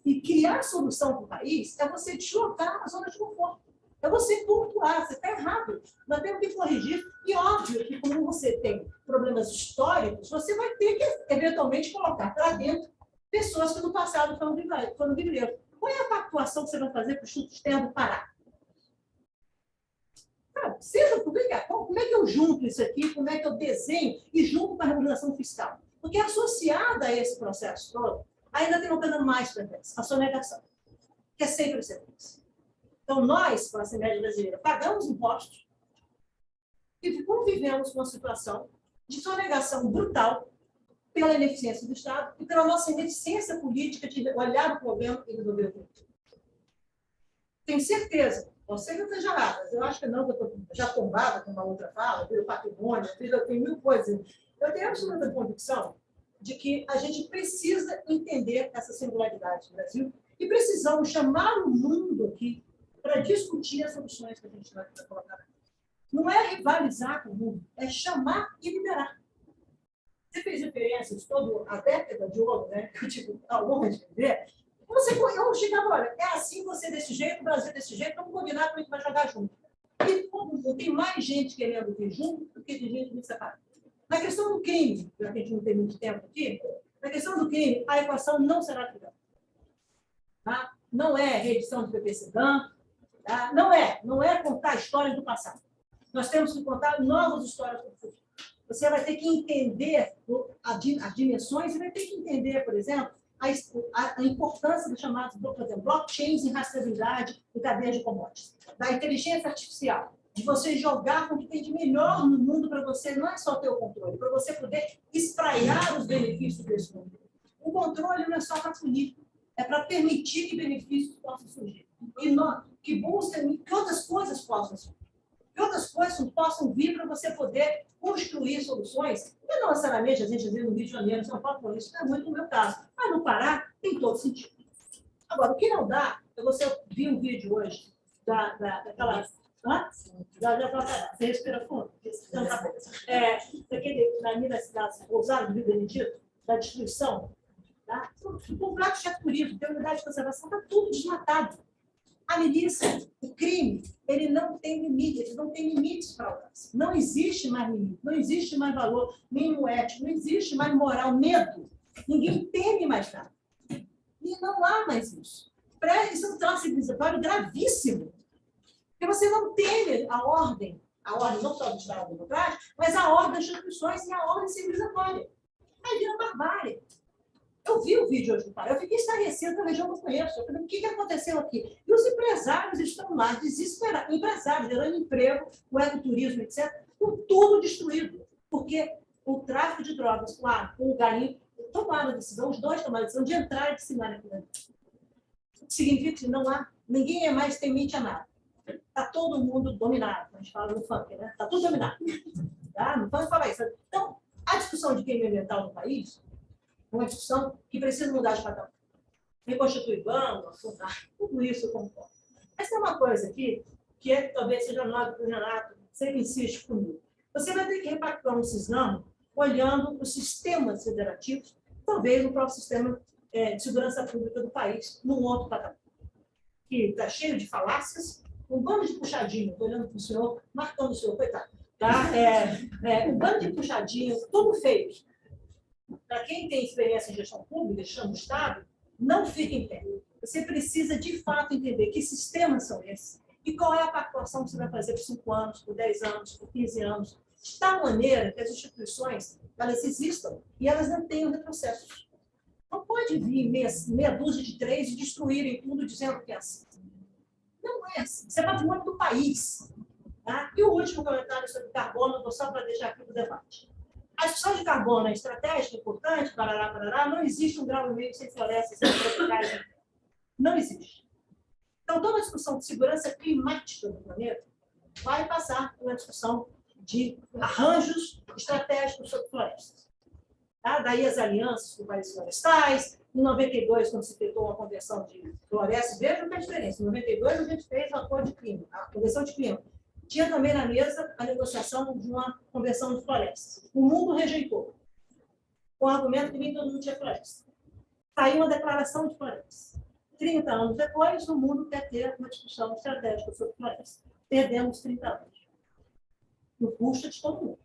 E criar solução para o país é você deslocar a zona de conforto. É você pontuar, você está errado. Nós temos que corrigir. E óbvio que, como você tem problemas históricos, você vai ter que, eventualmente, colocar para dentro pessoas que no passado foram vivreiros. Qual é a pactuação que você vai fazer para o Instituto Externo parar? Seja publicar. Como é que eu junto isso aqui? Como é que eu desenho e junto com a regulação fiscal? Porque associada a esse processo todo, ainda tem uma coisa mais presente, a sonegação, que é sempre presente. Então, nós, classe média brasileira, pagamos impostos e convivemos com uma situação de sonegação brutal pela ineficiência do Estado e pela nossa ineficiência política de olhar o problema e resolver o problema. Tenho certeza, você não esteja errado, mas eu acho que não, que eu estou já tombada com uma outra fala, viro patrimônio, eu tenho mil coisas. Eu tenho absoluta convicção de que a gente precisa entender essa singularidade do Brasil e precisamos chamar o mundo aqui para discutir as soluções que a gente vai colocar. Não é rivalizar com o mundo, é chamar e liberar. Você fez referências toda a década de ouro, né? Que eu tive a honra de viver. Eu chegava, olha, é assim, você desse jeito, o Brasil desse jeito, vamos combinar como a gente vai jogar junto. E todo mundo, tem mais gente querendo vir junto do que de gente muito separada. Na questão do crime, já que a gente não tem muito tempo aqui, na questão do crime, a equação não será criada. Tá? Não é reedição do PPC-DAM, tá? Não é contar histórias do passado. Nós temos que contar novas histórias do futuro. Você vai ter que entender as dimensões e vai ter que entender, por exemplo, a importância dos chamados, por exemplo, blockchains e rastreabilidade e cadeia de commodities, da inteligência artificial, de você jogar com o que tem de melhor no mundo para você, não é só ter o controle, para você poder espraiar os benefícios desse mundo. O controle não é só para punir, é para permitir que benefícios possam surgir. Que busquem que outras coisas possam surgir. Que outras coisas possam vir para você poder construir soluções. E não necessariamente a gente vê no Rio de Janeiro, São Paulo, por isso, é muito no meu caso. Mas no Pará tem todo sentido. Agora, o que não dá, você viu um vídeo hoje daquela... Você respira fundo? Então, tá bom. Da minha cidade, Rosário do Rio Benedito, da destruição. Tá? O complexo de turismo, tem unidade de conservação, está tudo desmatado. A milícia, o crime, ele não tem limite, eles não têm limites para alcance. Não existe mais limite, não existe mais valor mínimo ético, não existe mais moral, medo. Ninguém teme mais nada. E não há mais isso. Isso é um traço civilizatório gravíssimo. Porque você não teme a ordem não só do Estado democrático, mas a ordem das instituições e a ordem civilizatória. Aí vira barbárie. Eu vi o vídeo hoje do Pará, eu fiquei estarrecido na região que eu conheço. Eu falei, o que aconteceu aqui? E os empresários estão lá, desesperados, empresários, gerando emprego, o ecoturismo, etc., com tudo destruído. Porque o tráfico de drogas, com o garimpo, tomaram a decisão, os dois tomaram a decisão de entrar e disseminar aquilo ali. Significa que não há, ninguém é mais temente a nada. está todo mundo dominado. A gente fala no funk, né? Está tudo dominado. Tá? No funk fala isso. Então, a discussão de crime ambiental no país é uma discussão que precisa mudar de patamar. Reconstituir banco, afundar, tudo isso eu concordo. Mas tem uma coisa aqui, que talvez seja nova para o Renato, sempre insiste comigo. Você vai ter que repactuar um cisnão olhando os sistemas federativos, talvez o próprio sistema de segurança pública do país, num outro patamar. Que está cheio de falácias, um bando de puxadinho, estou olhando para o senhor, marcando o senhor, coitado. Tá? Um bando de puxadinho, tudo feito. Para quem tem experiência em gestão pública, gestão do Estado, não fica em pé. Você precisa, de fato, entender que sistemas são esses e qual é a pactuação que você vai fazer por 5 anos, por 10 anos, por 15 anos, de tal maneira que as instituições elas existam e elas não tenham retrocessos. Não pode vir meia dúzia de 3 e destruírem tudo dizendo que é assim. Não é assim. Isso é patrimônio do país. Tá? E o último comentário sobre carbono, vou só para deixar aqui para o debate. A discussão de carbono é estratégica, importante, parará, parará, não existe 1,5 grau sem florestas, sem tropicais. Não existe. Então, toda a discussão de segurança climática do planeta vai passar por uma discussão de arranjos estratégicos sobre florestas. Tá? Daí as alianças com países florestais. Em 92, quando se tentou uma convenção de florestas, vejam que é a diferença. Em 92, a gente fez um acordo de clima, a convenção de clima. Tinha também na mesa a negociação de uma convenção de florestas. O mundo rejeitou, com o argumento que nem todo mundo tinha floresta. Saiu uma declaração de florestas. 30 anos depois, o mundo quer ter uma discussão estratégica sobre florestas. Perdemos 30 anos. No custo de todo mundo.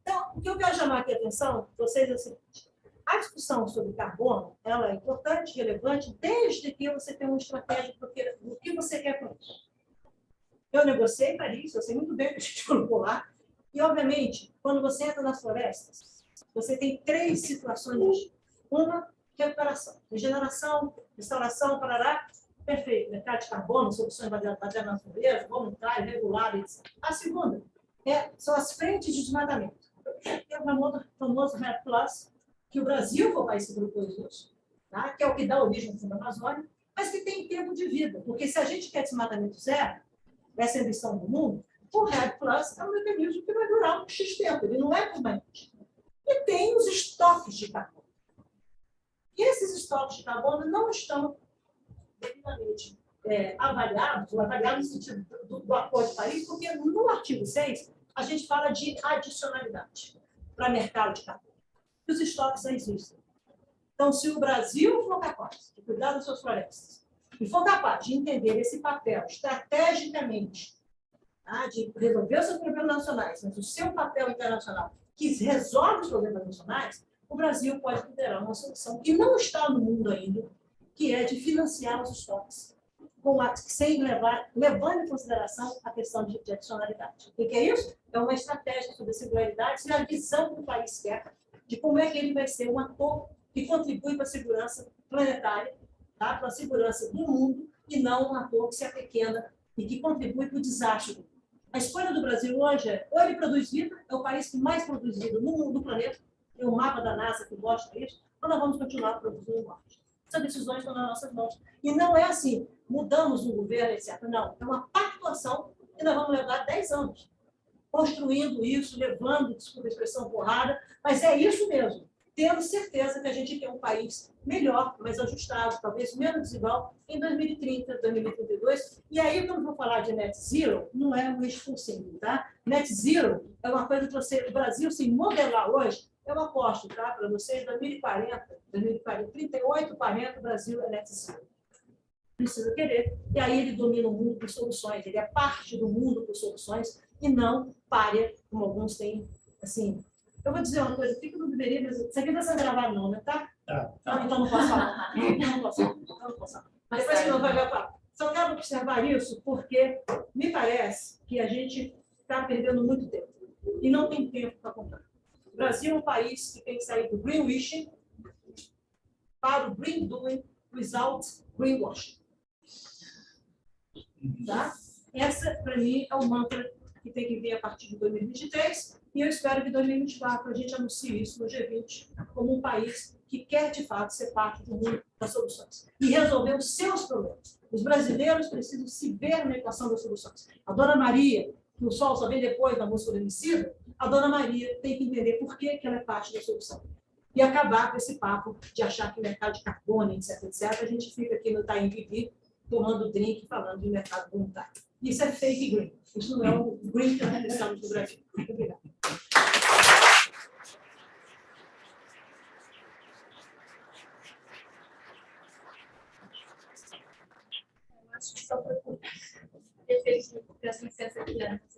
Então, o que eu quero chamar aqui a atenção de vocês é o seguinte. A discussão sobre carbono ela é importante, relevante, desde que você tenha uma estratégia do que você quer com isso. Eu negociei para isso, eu sei muito bem o que a gente colocou lá. E, obviamente, quando você entra nas florestas, você tem 3 situações. Uma, recuperação, regeneração, restauração, parará, perfeito. Mercado de carbono, soluções baseadas na natureza, voluntário, regular, etc. A segunda são as frentes de desmatamento. Tem o famoso RED Plus, que o Brasil foi o país que propôs isso, tá? Que é o que dá origem ao Fundo Amazônia, mas que tem tempo de vida. Porque se a gente quer desmatamento zero, essa é a ambição do mundo, o RED Plus é um mecanismo que vai durar um X tempo, ele não é permanente. E tem os estoques de carbono. E esses estoques de carbono não estão devidamente avaliados no sentido do Acordo de Paris, porque no artigo 6 a gente fala de adicionalidade para mercado de carbono. E os estoques não existem. Então, se o Brasil for capaz de cuidar das suas florestas, e for capaz de entender esse papel estrategicamente, tá, de resolver os seus problemas nacionais, mas o seu papel internacional, que resolve os problemas nacionais, o Brasil pode liderar uma solução que não está no mundo ainda, que é de financiar os estoques, levando em consideração a questão de adicionalidade. O que é isso? É uma estratégia sobre singularidades e a visão que o país quer de como é que ele vai ser um ator que contribui para a segurança planetária, tá? Para a segurança do mundo, e não um ator que se apequena e que contribui para o desastre. A escolha do Brasil hoje ou ele produz vida, é o país que mais produz vida no mundo, do planeta, tem um mapa da NASA que mostra isso, ou nós vamos continuar produzindo morte. Essas decisões estão nas nossas mãos. E não é assim, mudamos no governo, etc. Não, é uma pactuação que nós vamos levar 10 anos construindo isso, levando, desculpa a expressão, porrada, mas é isso mesmo. Temos certeza que a gente tem um país melhor, mais ajustado, talvez menos desigual, em 2030, 2032. E aí, quando vou falar de net zero, não é um wishful thinking, tá? Net zero é uma coisa que o Brasil se modelar hoje, eu aposto, tá? Para vocês, 2040, 38, 40, o Brasil é net zero. Precisa querer. E aí ele domina o mundo por soluções, ele é parte do mundo por soluções e não párea, como alguns têm, assim. Eu vou dizer uma coisa aqui que eu não deveria, mas isso aqui não está sendo gravado não, né? Tá? Então não posso falar. Não posso falar. Mas depois que não vai gravar. Só quero observar isso porque me parece que a gente está perdendo muito tempo. E não tem tempo para comprar. O Brasil é um país que tem que sair do greenwashing para o green doing without greenwashing. Tá? Essa, para mim, é o mantra que tem que vir a partir de 2023, e eu espero que em 2024 a gente anuncie isso no G20 como um país que quer, de fato, ser parte do mundo das soluções e resolver os seus problemas. Os brasileiros precisam se ver na equação das soluções. A Dona Maria, que o sol só vem depois da música do Emicida, a Dona Maria tem que entender por que ela é parte da solução. E acabar com esse papo de achar que o mercado de carbono, etc., etc., a gente fica aqui no Taim Bibi, tomando drink, falando de mercado voluntário. Isso é fake green. Isso não é o green que nós precisamos no Brasil. Muito obrigada. Acho que só para peço licença aqui,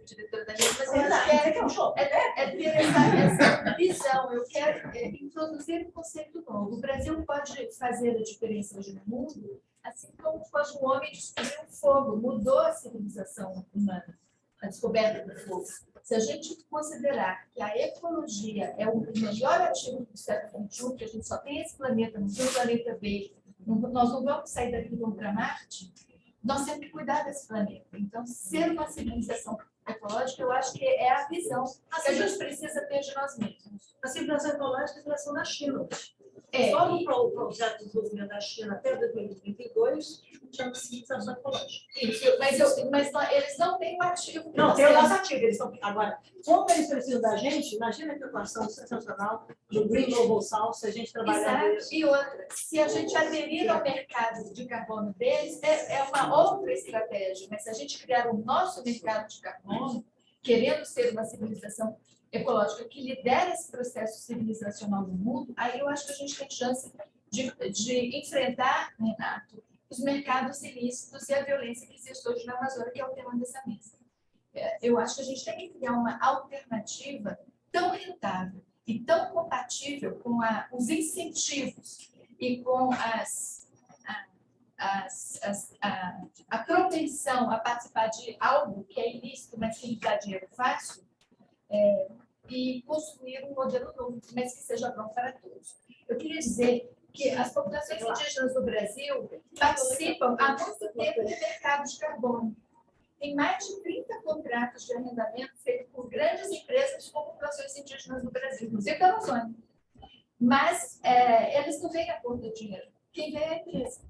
diretora da mesa, mas eu quero ter essa visão. Eu quero introduzir um conceito novo. O Brasil pode fazer a diferença hoje no mundo, assim como quando o homem descobriu o fogo, mudou a civilização humana, a descoberta do fogo. Se a gente considerar que a ecologia é o melhor ativo do século XXI, que a gente só tem esse planeta, não tem um planeta B, nós não vamos sair daqui e vamos para Marte, nós temos que cuidar desse planeta. Então, ser uma civilização ecológica, eu acho que é a visão que a gente precisa ter de nós mesmos. A civilização ecológica é nasceu na China. É, Só no projeto de desenvolvimento da China até 2032, chama civilização ecológica. isso, mas eles não têm um ativo. Não, tem o nosso ativo. Eles estão... Agora, como eles precisam da gente, imagina que equação sensacional do Green Global South, se a gente trabalhar Exato. E outra, se a gente aderir ao mercado de carbono deles, é uma outra estratégia, mas se a gente criar o nosso mercado de carbono, querendo ser uma civilização ecológica que lidera esse processo civilizacional no mundo, aí eu acho que a gente tem chance de enfrentar, Renato, os mercados ilícitos e a violência que existe hoje na Amazônia, que é o tema dessa mesa. Eu acho que a gente tem que criar uma alternativa tão rentável e tão compatível com os incentivos e com a propensão a participar de algo que é ilícito, mas que lhe dá dinheiro fácil, e construir um modelo novo, mas que seja bom para todos. Eu queria dizer que as populações indígenas do Brasil participam há muito tempo do mercado de carbono. Tem mais de 30 contratos de arrendamento feitos por grandes empresas com populações indígenas do Brasil, inclusive da Amazônia. Mas eles não vêm a conta de dinheiro. Quem vem é a empresa.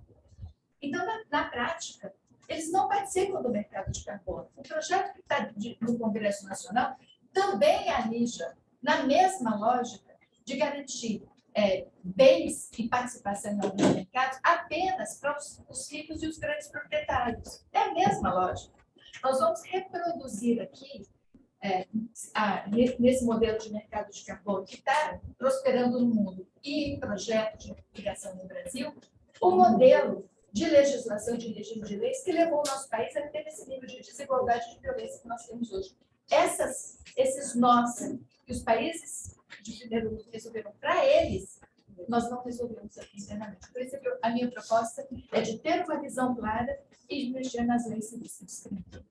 Então, na prática, eles não participam do mercado de carbono. O projeto que está no Congresso Nacional também alija, na mesma lógica, de garantir bens e participação em alguns mercados apenas para os ricos e os grandes proprietários. É a mesma lógica. Nós vamos reproduzir aqui, nesse modelo de mercado de carbono que está prosperando no mundo e em projetos de criação no Brasil, o modelo de legislação de regime de leis que levou o nosso país a ter esse nível de desigualdade e de violência que nós temos hoje. Esses nós que os países de primeiro mundo resolveram para eles, nós não resolvemos aqui internamente. Por isso, a minha proposta é de ter uma visão clara e de mexer nas leis discriminatórias.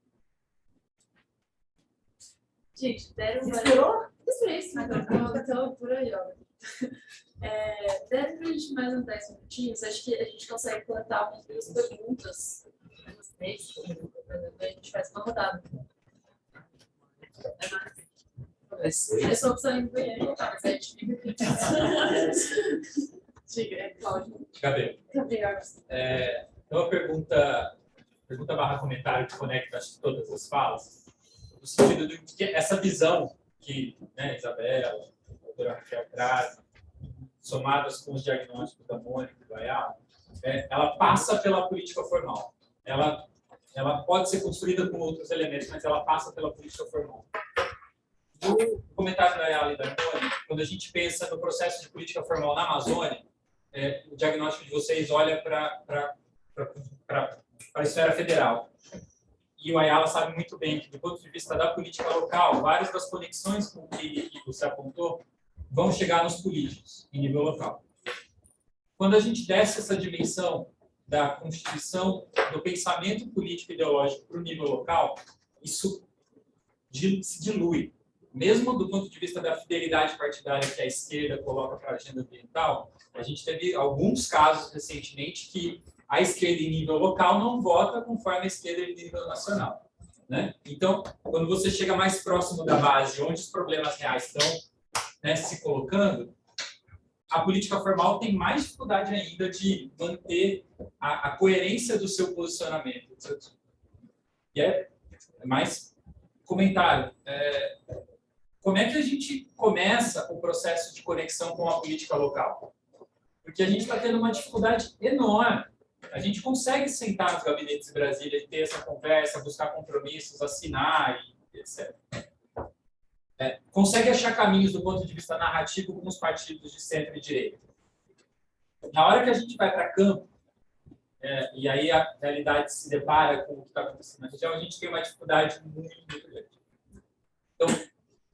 Gente, deram Inspirou? isso, então por aí, ó. Deve pra gente mais uns 10 minutinhos, acho que a gente consegue plantar umas 2 perguntas. A gente faz uma rodada. É só opção em banheiro e voltar, mas a gente fica aqui. Diga, Cláudio. Gabriel. É uma pergunta barra comentário que conecta acho, todas as falas, no sentido de que essa visão que Isabela, a doutora Raquel traz, somadas com os diagnósticos da Mônica e do Ayala, ela passa pela política formal. Ela pode ser construída com outros elementos, mas ela passa pela política formal. No comentário da Ayala e da Mônica, quando a gente pensa no processo de política formal na Amazônia, o diagnóstico de vocês olha para a esfera federal. E o Ayala sabe muito bem que, do ponto de vista da política local, várias das conexões com o que você apontou vão chegar nos políticos, em nível local. Quando a gente desce essa dimensão da constituição do pensamento político ideológico para o nível local, isso se dilui. Mesmo do ponto de vista da fidelidade partidária que a esquerda coloca para a agenda ambiental, a gente teve alguns casos recentemente que a esquerda em nível local não vota conforme a esquerda em nível nacional, né? Então, quando você chega mais próximo da base, onde os problemas reais estão se colocando, a política formal tem mais dificuldade ainda de manter a coerência do seu posicionamento. E é mais comentário. Como é que a gente começa o processo de conexão com a política local? Porque a gente está tendo uma dificuldade enorme. A gente consegue sentar nos gabinetes de Brasília e ter essa conversa, buscar compromissos, assinar, e etc. Consegue achar caminhos do ponto de vista narrativo com os partidos de centro e direita. Na hora que a gente vai para campo, e aí a realidade se depara com o que está acontecendo na região, a gente tem uma dificuldade muito, muito grande. Então,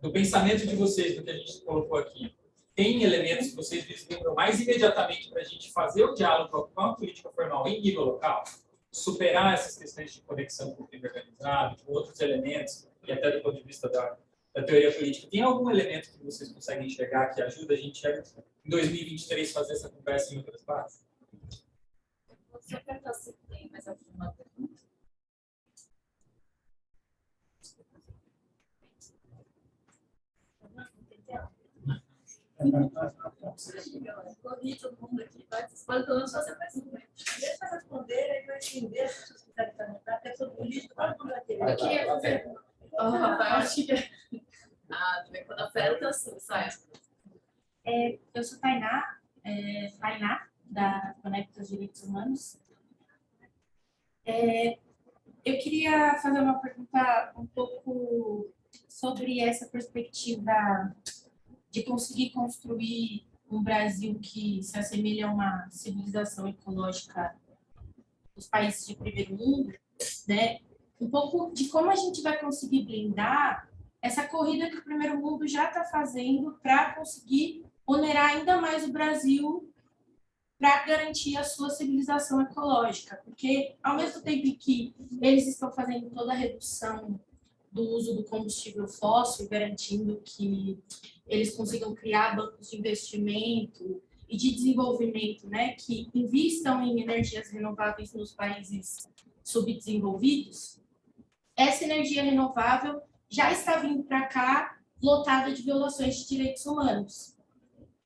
do pensamento de vocês, do que a gente colocou aqui, tem elementos que vocês vislumbram mais imediatamente para a gente fazer o diálogo com a política formal em nível local, superar essas questões de conexão com o crime organizado, com outros elementos, e até do ponto de vista da teoria política. Tem algum elemento que vocês conseguem enxergar que ajuda a gente a, em 2023, fazer essa conversa em outras partes? Vou só perguntar se tem mais alguma pergunta. Corri todo mundo aqui, participando, pelo menos fazer pergunta. Deixa eu responder, aí vai entender se vocês quiserem perguntar, porque é sobre política, todo mundo vai querer. Eu queria fazer. Rafael, acho que. Quando a Fera tá assim, sai. Eu sou Tainá, da Conecta dos Direitos Humanos. Eu queria fazer uma pergunta um pouco sobre essa perspectiva de conseguir construir um Brasil que se assemelha a uma civilização ecológica dos países de primeiro mundo, né? Um pouco de como a gente vai conseguir blindar essa corrida que o primeiro mundo já está fazendo para conseguir onerar ainda mais o Brasil para garantir a sua civilização ecológica. Porque, ao mesmo tempo que eles estão fazendo toda a redução do uso do combustível fóssil, garantindo que eles consigam criar bancos de investimento e de desenvolvimento, né, que invistam em energias renováveis nos países subdesenvolvidos, essa energia renovável já está vindo para cá lotada de violações de direitos humanos,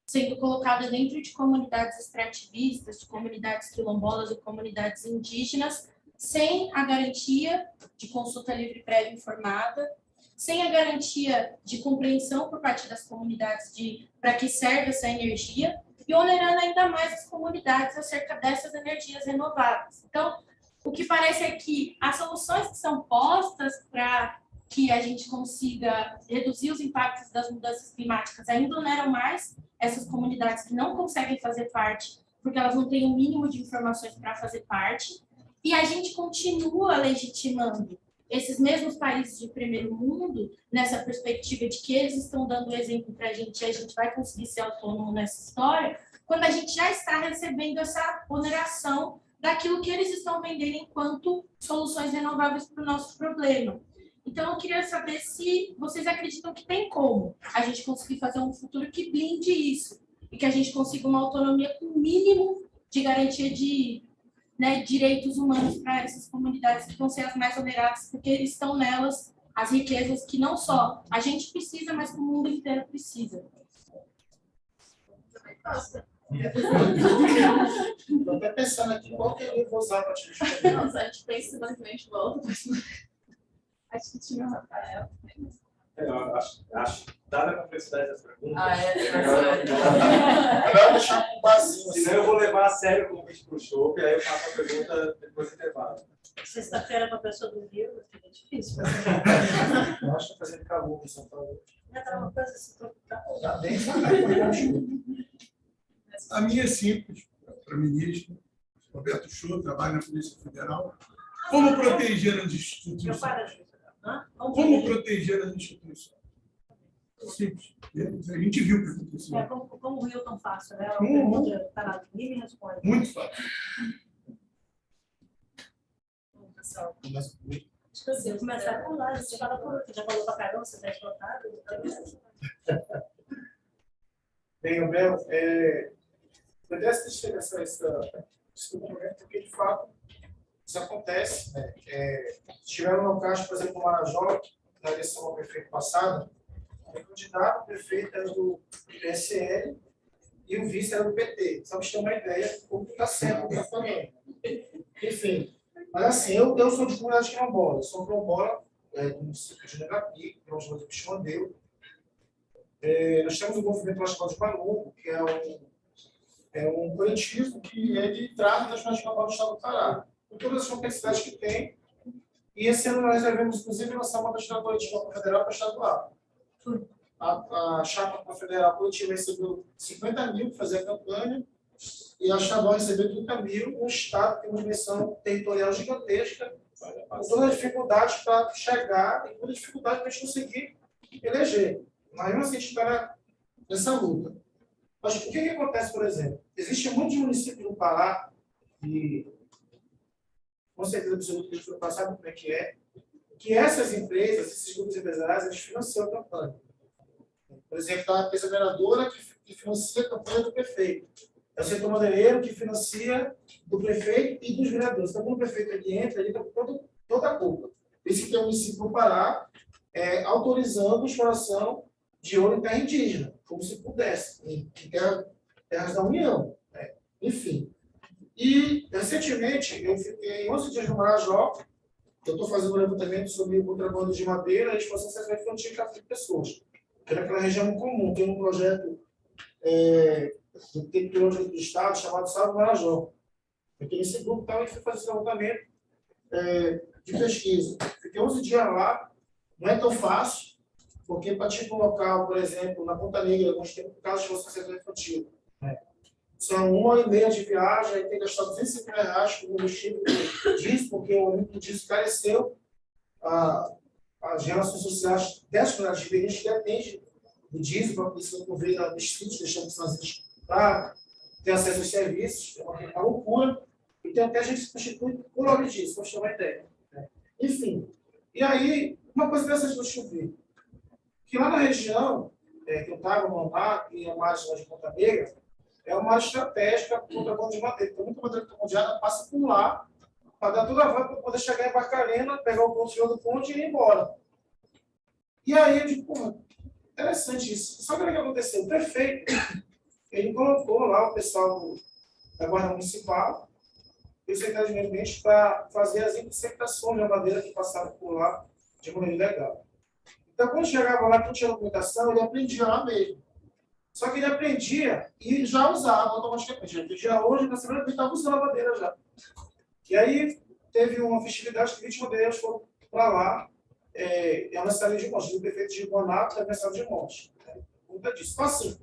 sendo colocada dentro de comunidades extrativistas, de comunidades quilombolas e comunidades indígenas, sem a garantia de consulta livre prévia informada, sem a garantia de compreensão por parte das comunidades de para que serve essa energia, e onerando ainda mais as comunidades acerca dessas energias renováveis. Então, o que parece é que as soluções que são postas para que a gente consiga reduzir os impactos das mudanças climáticas ainda oneram mais essas comunidades que não conseguem fazer parte, porque elas não têm o mínimo de informações para fazer parte, e a gente continua legitimando esses mesmos países de primeiro mundo nessa perspectiva de que eles estão dando exemplo para a gente e a gente vai conseguir ser autônomo nessa história, quando a gente já está recebendo essa oneração daquilo que eles estão vendendo enquanto soluções renováveis para o nosso problema. Então, eu queria saber se vocês acreditam que tem como a gente conseguir fazer um futuro que blinde isso e que a gente consiga uma autonomia com o mínimo de garantia de direitos humanos para essas comunidades que vão ser as mais oneradas, porque estão nelas as riquezas que não só a gente precisa, mas que o mundo inteiro precisa. Estou até pensando aqui qual que eu vou usar para te responder. Nossa, a gente pensa na frente volta. Acho que tinha o Rafael. Eu acho, dada a complexidade das perguntas, Agora deixar um barzinho. senão eu vou levar a sério como a gente puxou, e aí eu faço a pergunta depois do intervalo. Sexta-feira para a pessoa do Rio, é difícil. Eu acho que está fazendo calor em São Paulo. Tá uma coisa assim, Está bem, A minha é simples, para o ministro Roberto Show, trabalha na Polícia Federal. Como proteger as instituições? Como proteger as instituições? Simples. A gente viu o que aconteceu. Como o Rio tão fácil, né? A pergunta está lá, ninguém me responde. Muito fácil. Pessoal, Se eu começar por lá, você fala por outro, já falou para caramba, você está explotado. Bem, Abel, eu detesto esse documento, porque, de fato, isso acontece. Né? Tiveram no caso, por exemplo, o Marajó, na eleição ao prefeito passada, o candidato prefeito era do PSL, e o vice era do PT. Só para você ter uma ideia como está sendo o que está falando. Enfim, mas assim, eu sou de comunidade quilombola, eu sou quilombola do município de Negapi, que é onde eu Pixondeu. Nós temos o movimento nacional de Palumbo, que é um coletivo que ele trata das comunidades quilombolas do estado do Pará, com todas as complexidades que tem. E esse ano nós resolvemos, inclusive, lançar uma candidatura coletiva para federal e para estadual. A chapa para federal coletiva recebeu 50 mil para fazer a campanha e a estadual recebeu 30 mil. O estado tem uma dimensão territorial gigantesca, com todas as dificuldades para chegar e toda a dificuldade para a gente conseguir eleger. Mas mesmo assim, a gente está nessa luta. Mas o que acontece, por exemplo? Existem muitos municípios no Pará e com certeza absoluta que a gente foi passar como é que essas empresas, esses grupos empresariais, eles financiam a campanha. Por exemplo, a empresa vereadora que financia a campanha do prefeito. É o setor madeireiro que financia do prefeito e dos vereadores. Então, quando o prefeito ele entra, ele está com toda a culpa. Por isso que tem o município do Pará autorizando a exploração de ouro em terra indígena, como se pudesse, em terras da União. Né? Enfim. E, recentemente, eu fiquei 11 dias no Marajó. Eu estou fazendo um levantamento sobre o contrabando de madeira e exploração sexual infantil de tráfico de pessoas. Que naquela região comum tem um projeto do interior do estado chamado Salve Marajó. Eu tenho esse grupo e fui fazer esse levantamento de pesquisa. Fiquei 11 dias lá, não é tão fácil, porque para tipo um local, por exemplo, na Ponta Negra, nós temos casos de exploração sexual infantil. São 1h30 de viagem, aí tem que gastar R$250 com combustível disso, porque o limpo disso careceu. As relações sociais dessas comunidades ribeirinhas que dependem do diesel para poder se locomover nos sítios, deixando de fazer para ter acesso aos serviços, é uma loucura. E tem até gente que se constitui por óleo disso, para ter uma ideia. Né? Enfim, e aí, uma coisa dessas que eu descobri, que lá na região, que eu estava no Andar, e a margem de Ponta Negra, é uma área estratégica para o contrabando de madeira. Então, muita madeira contrabandeada passa por lá, para dar toda a volta para poder chegar em Barcarena, pegar o ponto do ponte e ir embora. E aí eu digo, pô, interessante isso. Só que o que aconteceu? O prefeito, ele colocou lá o pessoal da Guarda Municipal e o secretário de Meio Ambiente para fazer as interceptações da madeira que passava por lá de maneira ilegal. Então, quando chegava lá, quem tinha documentação, ele aprendia lá mesmo. Só que ele aprendia e já usava automaticamente. Ele aprendia hoje, na semana que ele estava usando a madeira já. E aí teve uma festividade que 20 madeireiros foram para lá, é uma cidade de Monte, do prefeito de Guanato, da cidade de Monte. Conta disso. Então, assim,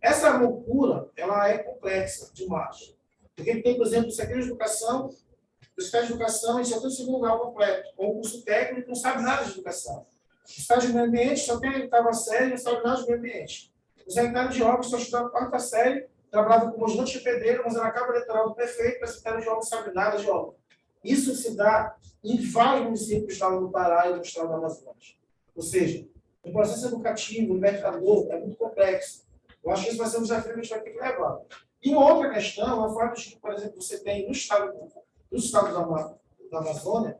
essa loucura, ela é complexa demais. Porque tem, por exemplo, o Secretaria de Educação, o Secretario de Educação, ele só tem o segundo grau completo, com o curso técnico, não sabe nada de educação. O Secretario de Meio Ambiente só tem a oitava série, não sabe nada de meio ambiente. O secretário de obras só estudava a quarta série, trabalhava como ajudante de pedreiro, mas era a Câmara Eleitoral do prefeito, mas o secretário de obras não sabe nada de obra. Isso se dá em vários municípios do estado do Pará e do estado do Amazonas. Ou seja, o processo educativo, libertador, é muito complexo. Eu acho que isso vai ser um desafio que a gente vai ter que levar. E uma outra questão é o fato de que, por exemplo, você tem no estado da Amazônia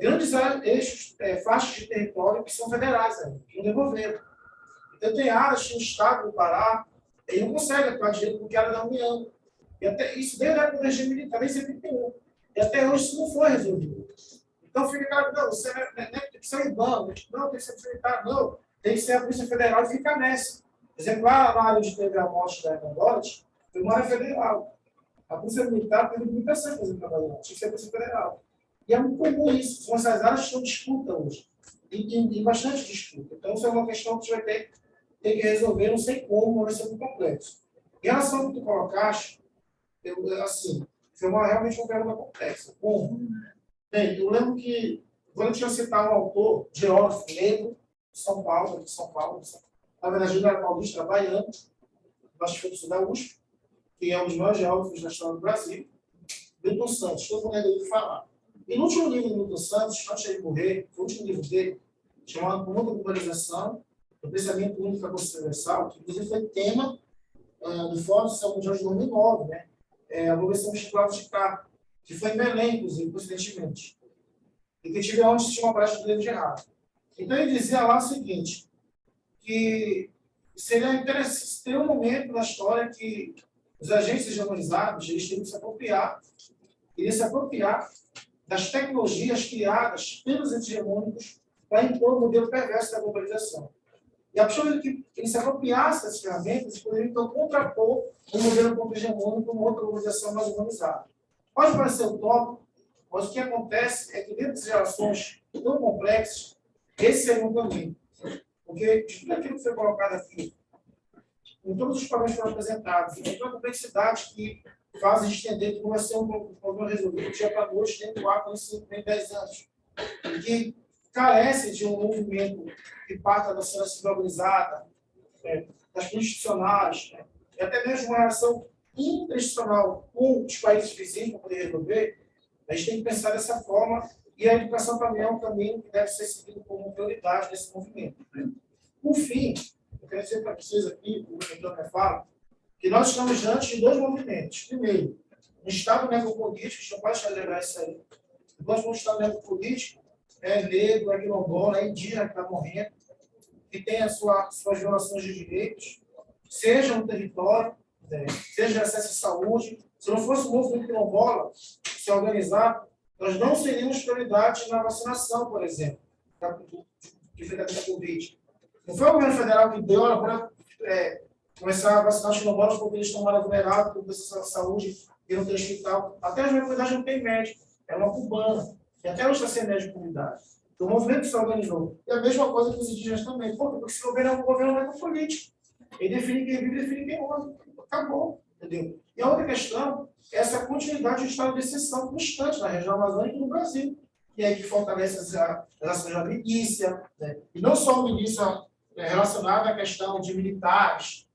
grandes eixos, faixas de território que são federais, que não devolveram. Então, tem áreas que o estado do Pará ele não consegue atuar direito porque era da União. E até isso desde a época do regime militar, desde 71. E até hoje isso não foi resolvido. Então, fica claro que não, você tem que ser urbano, não, tem que ser militar, não, tem que ser a Polícia Federal e fica nessa. Por exemplo, lá na área onde teve a morte da Eva Dorothy, foi uma área federal. A Polícia Militar teve limitação, por exemplo, tinha que ser a Polícia Federal. E é muito comum isso. São essas áreas que estão em disputa hoje. E bastante disputa. Então, isso é uma questão que a gente vai ter que resolver, não sei como, mas vai ser muito complexo. Em relação ao que tu colocaste, assim, foi realmente uma pergunta complexa. Como? Bem, eu lembro que, quando eu tinha citado um autor, geógrafo negro, de São Paulo, na verdade, ele era paulista, era baiano, acho que foi do sul da USP, que é um dos maiores geógrafos da história do Brasil, Milton Santos, todo mundo ouviu falar. E no último livro do Milton Santos, antes de morrer, o último livro dele, chamado Mundo da Globalização, o Pensamento Único da Consciência Universal, que inclusive foi tema do Fórum Social Mundial de 2009, né? A Abolição dos Escravos de Cá, que foi em Belém, inclusive, coincidentemente. E que tive onde tinha uma prática de livro de errado. Então, ele dizia lá o seguinte, que seria interessante ter um momento na história que os agentes hegemonizados eles teriam que se apropriar das tecnologias criadas pelos hegemônicos para impor o modelo perverso da globalização. E a pessoa que ele se apropriasse dessas ferramentas poderia, então, contrapor um modelo contra-hegemônico com uma outra globalização mais humanizada. Pode parecer utópico, mas o que acontece é que, dentro de gerações tão complexas, esse seria um caminho. Porque de tudo aquilo que foi colocado aqui, com todos os problemas que foram apresentados, com toda a complexidade que faz a gente entender que não vai ser um problema resolvido do dia para a noite, nem 4, nem 5, nem 10 anos. E que carece de um movimento que parta da sociedade civil organizada, das políticas institucionais, e até mesmo uma relação interinstitucional com os países vizinhos para poder resolver. A gente tem que pensar dessa forma, e a educação também é um caminho que deve ser seguido como prioridade nesse movimento. Por fim, eu quero dizer para vocês aqui, o Antônio fala, que nós estamos diante de dois movimentos. Primeiro, um Estado necropolítico, a gente não pode celebrar isso aí. Depois, um Estado necropolítico, negro, quilombola, indígena que está morrendo, que tem as suas violações de direitos, seja no território, seja acesso à saúde. Se não fosse o movimento quilombola se organizar, nós não seríamos prioridade na vacinação, por exemplo, que foi da Covid. Não foi o governo federal que deu, agora começar a vacinar os quilombolas porque eles estão mal vulneráveis, porque precisam de saúde e não tem hospital. Até as comunidades não tem médico, é uma cubana. E até hoje está sem médico de comunidade. Então, o movimento se organizou. E a mesma coisa com os indígenas também. Por quê? Porque esse governo é um governo político. Ele define quem vive e define quem morre. Acabou. Entendeu? E a outra questão é essa continuidade de estado de exceção constante na região amazônica e no Brasil. E aí que fortalece as ações da milícia, e não só a milícia relacionada à questão de militares,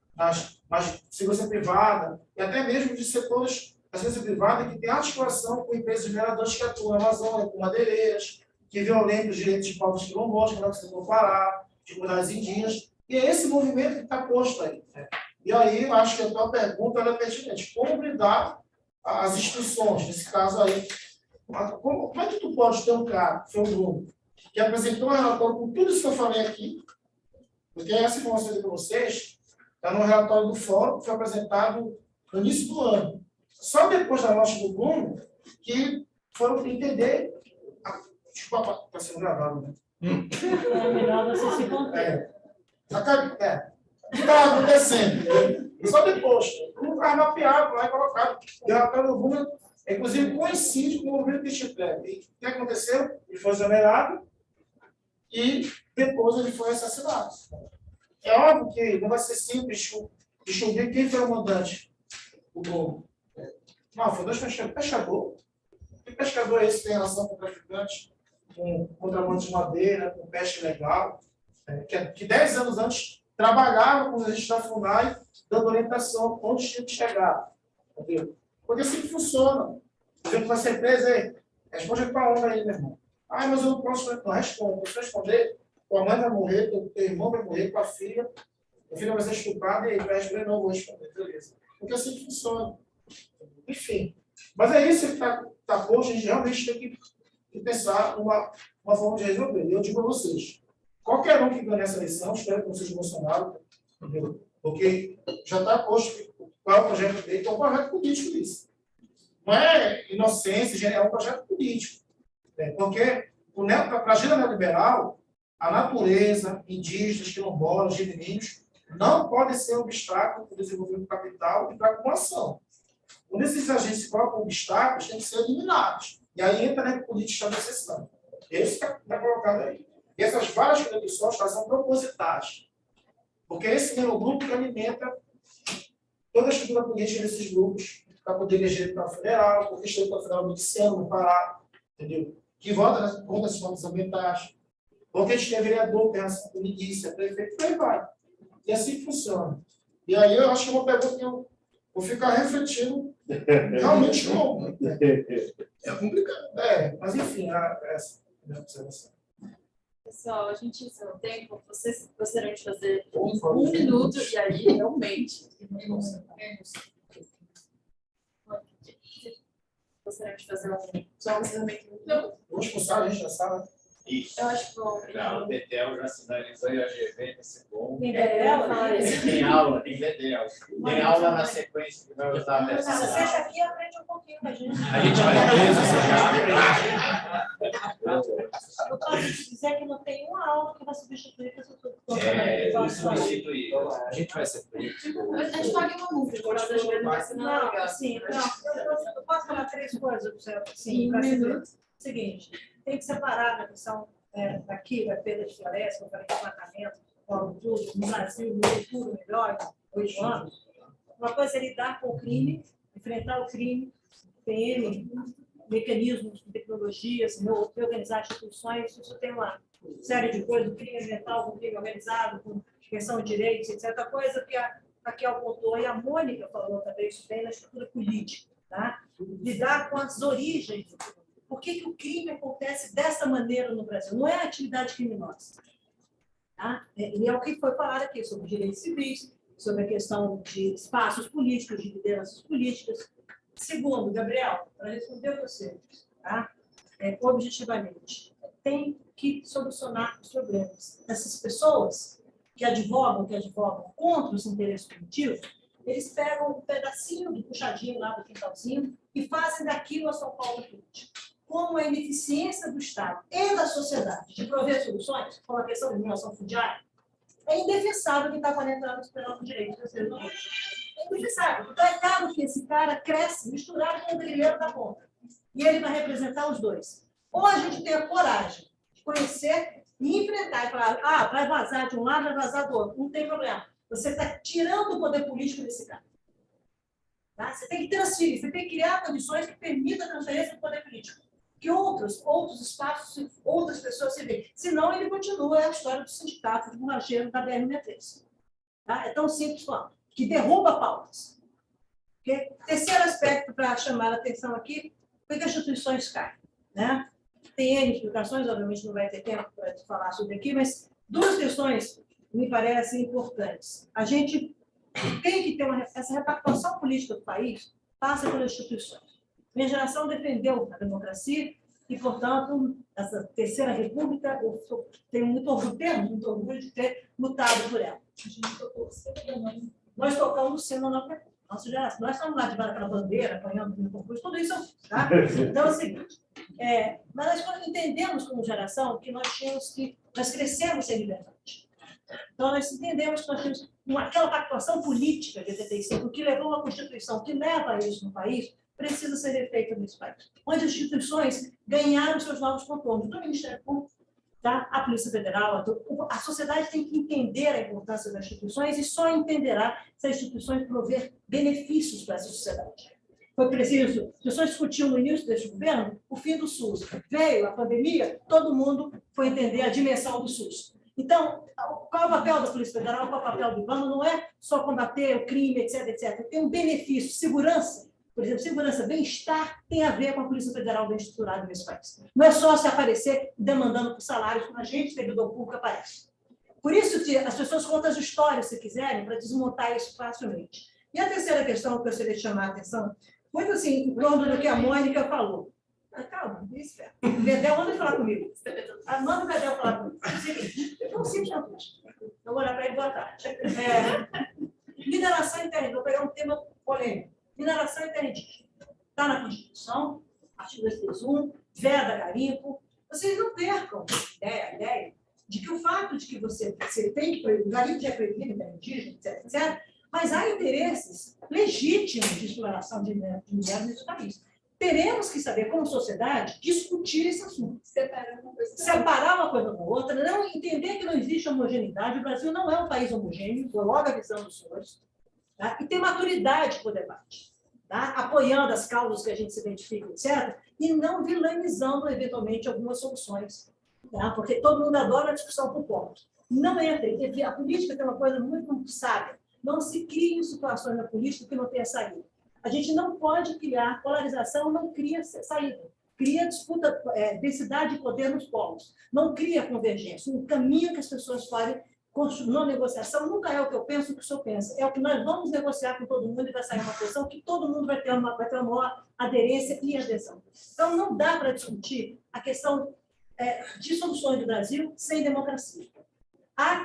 mas segurança privada, e até mesmo de setores da segurança privada que tem articulação com empresas mineradoras que atuam na Amazônia, com madeireiras, que violentam os direitos de povos quilombolas, que não precisam parar, de comunidades indígenas. E é esse movimento que está posto aí. E aí, eu acho que a tua pergunta é pertinente. Como lidar as instituições, nesse caso aí? Como é que tu pode ter um cara, que foi o Bruno, que apresentou um relatório com tudo isso que eu falei aqui, porque essa informação de vocês está no relatório do fórum, que foi apresentado no início do ano. Só depois da morte do Bruno, que foram entender. Desculpa, está sendo gravado, né? É melhor você se conter. O que está acontecendo? Só depois. Não está mapeado lá e colocado. O relatório do Bruno, inclusive, coincide com o movimento de Chipre. E o que aconteceu? Ele foi exonerado e depois ele foi assassinado. É óbvio que não vai ser simples descobrir quem foi o mandante. O Bruno. Não, foi 2 pescadores. Pescador. Que pescador é esse que tem relação com traficantes, com contrabando de madeira, com pesca ilegal? Que 10 anos antes trabalhava com os agentes da FUNAI, dando orientação onde tinha que chegar. Entendeu? Porque assim que funciona. Por exemplo, vai ser preso aí. Responde para a onda aí, meu irmão. Ah, mas eu não posso. Não, responde. Se responder, tua mãe vai morrer, teu irmão vai morrer, tua filha. A filha vai ser estuprada e ele vai responder, não vou responder. Beleza. Porque assim que funciona. Enfim. Mas é isso que está posto. A gente realmente tem que pensar uma forma de resolver. E eu digo a vocês. Qualquer um que ganhe essa eleição, espero que não seja o Bolsonaro, entendeu? Porque já está posto qual é o projeto dele, que é um projeto político isso. Não é inocência, é um projeto político. Porque para a agenda neoliberal, a natureza, indígenas, quilombolas, ribeirinhos, não podem ser um obstáculo para o desenvolvimento do capital e para a acumulação. Quando esses agentes se colocam obstáculos, têm que ser eliminados. E aí entra a política de exceção. Esse está colocado aí. E essas várias conexões são propositais. Porque esse é o grupo que alimenta toda a estrutura política desses grupos, para poder eleger deputado federal, porque o deputado federal miliciano no Pará, entendeu? Que vota contra as normas ambientais. Porque a gente tem vereador, tem relação com milícia, prefeito, por aí vai. E assim funciona. E aí eu acho que é uma pergunta que eu vou ficar refletindo realmente como. É complicado. Mas enfim, essa é a observação. Pessoal, a gente encerra o tempo. Vocês gostariam de fazer um minuto e aí realmente. Gostariam de fazer só um encerramento? Não. Vou expulsar a gente da sala. Isso. Eu acho bom. Já, o Betel já sinalizou e a GV nesse ponto. Tem Bedel? Tem aula, tem Betel. Tem aula na sequência que vai usar Você dessa aula. senta aqui e aprende um pouquinho com a gente. A gente vai preso, você já. Eu posso te dizer que não tem uma aula que vai substituir que eu estou Substituir. A gente vai ser preso. A gente paga uma multa. Não, assim, não, eu posso falar 3 coisas para você, assim, para você. Seguinte, tem que separar a questão daqui, da perda de floresta, do desmatamento, tudo, no Brasil, no futuro melhor, 8 anos. Uma coisa é lidar com o crime, enfrentar o crime, PM, mecanismos, tecnologias, organizar instituições, isso tem uma série de coisas, crime ambiental, crime organizado, com questão de direitos, etc. A coisa que a Raquel apontou, e a Mônica falou também, isso bem na estrutura política, tá? Lidar com as origens do crime. Por que o crime acontece dessa maneira no Brasil? Não é atividade criminosa. Tá? E é o que foi falado aqui sobre direitos civis, sobre a questão de espaços políticos, de lideranças políticas. Segundo, Gabriel, para responder você, tá? Objetivamente, tem que solucionar os problemas. Essas pessoas que advogam contra os interesses coletivos, eles pegam um pedacinho do puxadinho lá do quintalzinho e fazem daquilo a São Paulo política. Como a ineficiência do Estado e da sociedade de prover soluções, como a questão de mineração fundiária, é indefensável que está conectado com os direitos dos seres humanos. É indefensável. Então, é claro que esse cara cresce misturado com o guerrilheiro da ponta. E ele vai representar os dois. Ou a gente tem a coragem de conhecer e enfrentar e falar, vai vazar de um lado, vai vazar do outro. Não tem problema. Você está tirando o poder político desse cara. Tá? Você tem que transferir, você tem que criar condições que permitam a transferência do poder político. Que outros espaços, outras pessoas se veem. Senão, ele continua a história do sindicato de borracheiro da BR-63. Tá? É tão simples quanto. Que derruba pautas. Okay? Terceiro aspecto para chamar a atenção aqui, foi que as instituições caem. Né? Tem N explicações, obviamente não vai ter tempo para falar sobre aqui, mas 2 questões me parecem importantes. A gente tem que ter essa repactuação política do país, passa pelas instituições. Minha geração defendeu a democracia e, portanto, essa terceira república, eu tenho muito orgulho de ter lutado por ela. Nós tocamos o sino na nossa geração. Nós estamos lá debaixo daquela bandeira, apanhando no concurso, tudo isso eu fiz. Tá? Então, é o seguinte, mas nós entendemos como geração que nós crescemos sem liberdade. Então, nós entendemos que nós tínhamos aquela pactuação política de 85, que levou a uma Constituição que leva a isso no país, precisa ser refeita nesse país. Onde as instituições ganharam seus novos contornos, do Ministério Público, tá? A Polícia Federal, a sociedade tem que entender a importância das instituições e só entenderá se as instituições prover benefícios para essa sociedade. Foi preciso, as pessoas discutiam no início deste governo o fim do SUS. Veio a pandemia, todo mundo foi entender a dimensão do SUS. Então, qual é o papel da Polícia Federal, qual é o papel do IBAMA? Não é só combater o crime, etc, etc. Tem um benefício, segurança. Por exemplo, segurança, bem-estar tem a ver com a Polícia Federal bem estruturada nesse país. Não é só se aparecer demandando por salários, como a gente, servidor público, aparece. Por isso que as pessoas contam as histórias, se quiserem, para desmontar isso facilmente. E a terceira questão que eu gostaria de chamar a atenção, muito assim, em torno do que a Mônica falou. Calma, espera. O Bedel, manda falar comigo. Manda o Bedel falar comigo. É o seguinte, não simples não. Eu vou olhar para ele, boa tarde. Mineração interna, vou pegar um tema polêmico. Mineração interindígena. Está na Constituição, artigo 231, veda garimpo. Vocês não percam a ideia de que o fato de que você tem que proibir, o garimpo já é proibido, interindígena, etc, etc, mas há interesses legítimos de exploração de minério nesse país. Teremos que saber, como sociedade, discutir esse assunto. Separar uma coisa da outra, não entender que não existe homogeneidade. O Brasil não é um país homogêneo, foi logo a visão dos senhores. Tá? E ter maturidade para o debate, tá? Apoiando as causas que a gente se identifica, etc., e não vilanizando, eventualmente, algumas soluções, tá? Porque todo mundo adora a discussão por pontos. Não entre. A política tem uma coisa muito sábia. Não se criem situações na política que não tenha saída. A gente não pode criar polarização, não cria saída. Cria disputa, densidade de poder nos polos. Não cria convergência. O caminho que as pessoas podem na negociação nunca é o que eu penso, o que o senhor pensa. É o que nós vamos negociar com todo mundo e vai sair uma posição que todo mundo vai ter uma maior aderência e adesão. Então, não dá para discutir a questão de soluções do Brasil sem democracia.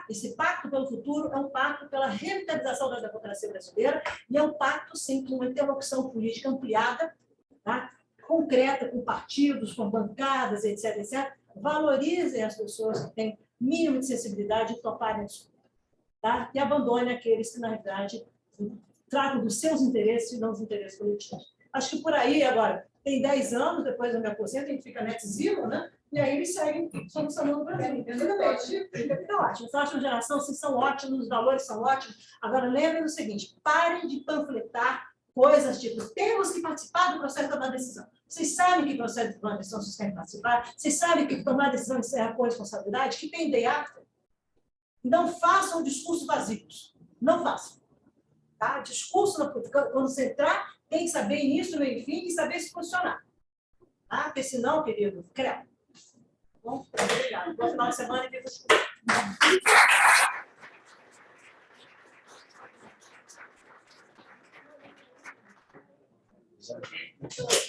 Esse pacto pelo futuro é um pacto pela revitalização da democracia brasileira e é um pacto, sim, com uma interlocução política ampliada, tá? Concreta, com partidos, com bancadas, etc., etc. Valorizem as pessoas que têm mínimo de sensibilidade e toparem isso, tá? E abandonem aqueles que, na verdade, tratam dos seus interesses e não dos interesses coletivos. Acho que por aí, agora, tem 10 anos, depois eu me aposento, a gente fica net zero, né? E aí eles seguem solucionando o Brasil. Fica ótimo. Essa ótima geração, vocês são ótimos, os valores são ótimos. Agora, lembrem do seguinte, parem de panfletar coisas tipo, temos que participar do processo de tomar decisão. Vocês sabem que processo de tomar decisão vocês querem participar? Vocês sabem que tomar decisão encerra com responsabilidade? Que tem day after? Não façam discursos vazios. Não façam. Tá? Discurso, quando você entrar, tem que saber início, meio e fim e saber se posicionar. Tá? Porque senão, querido, credo. Bom, obrigado. Bom final de semana e viva os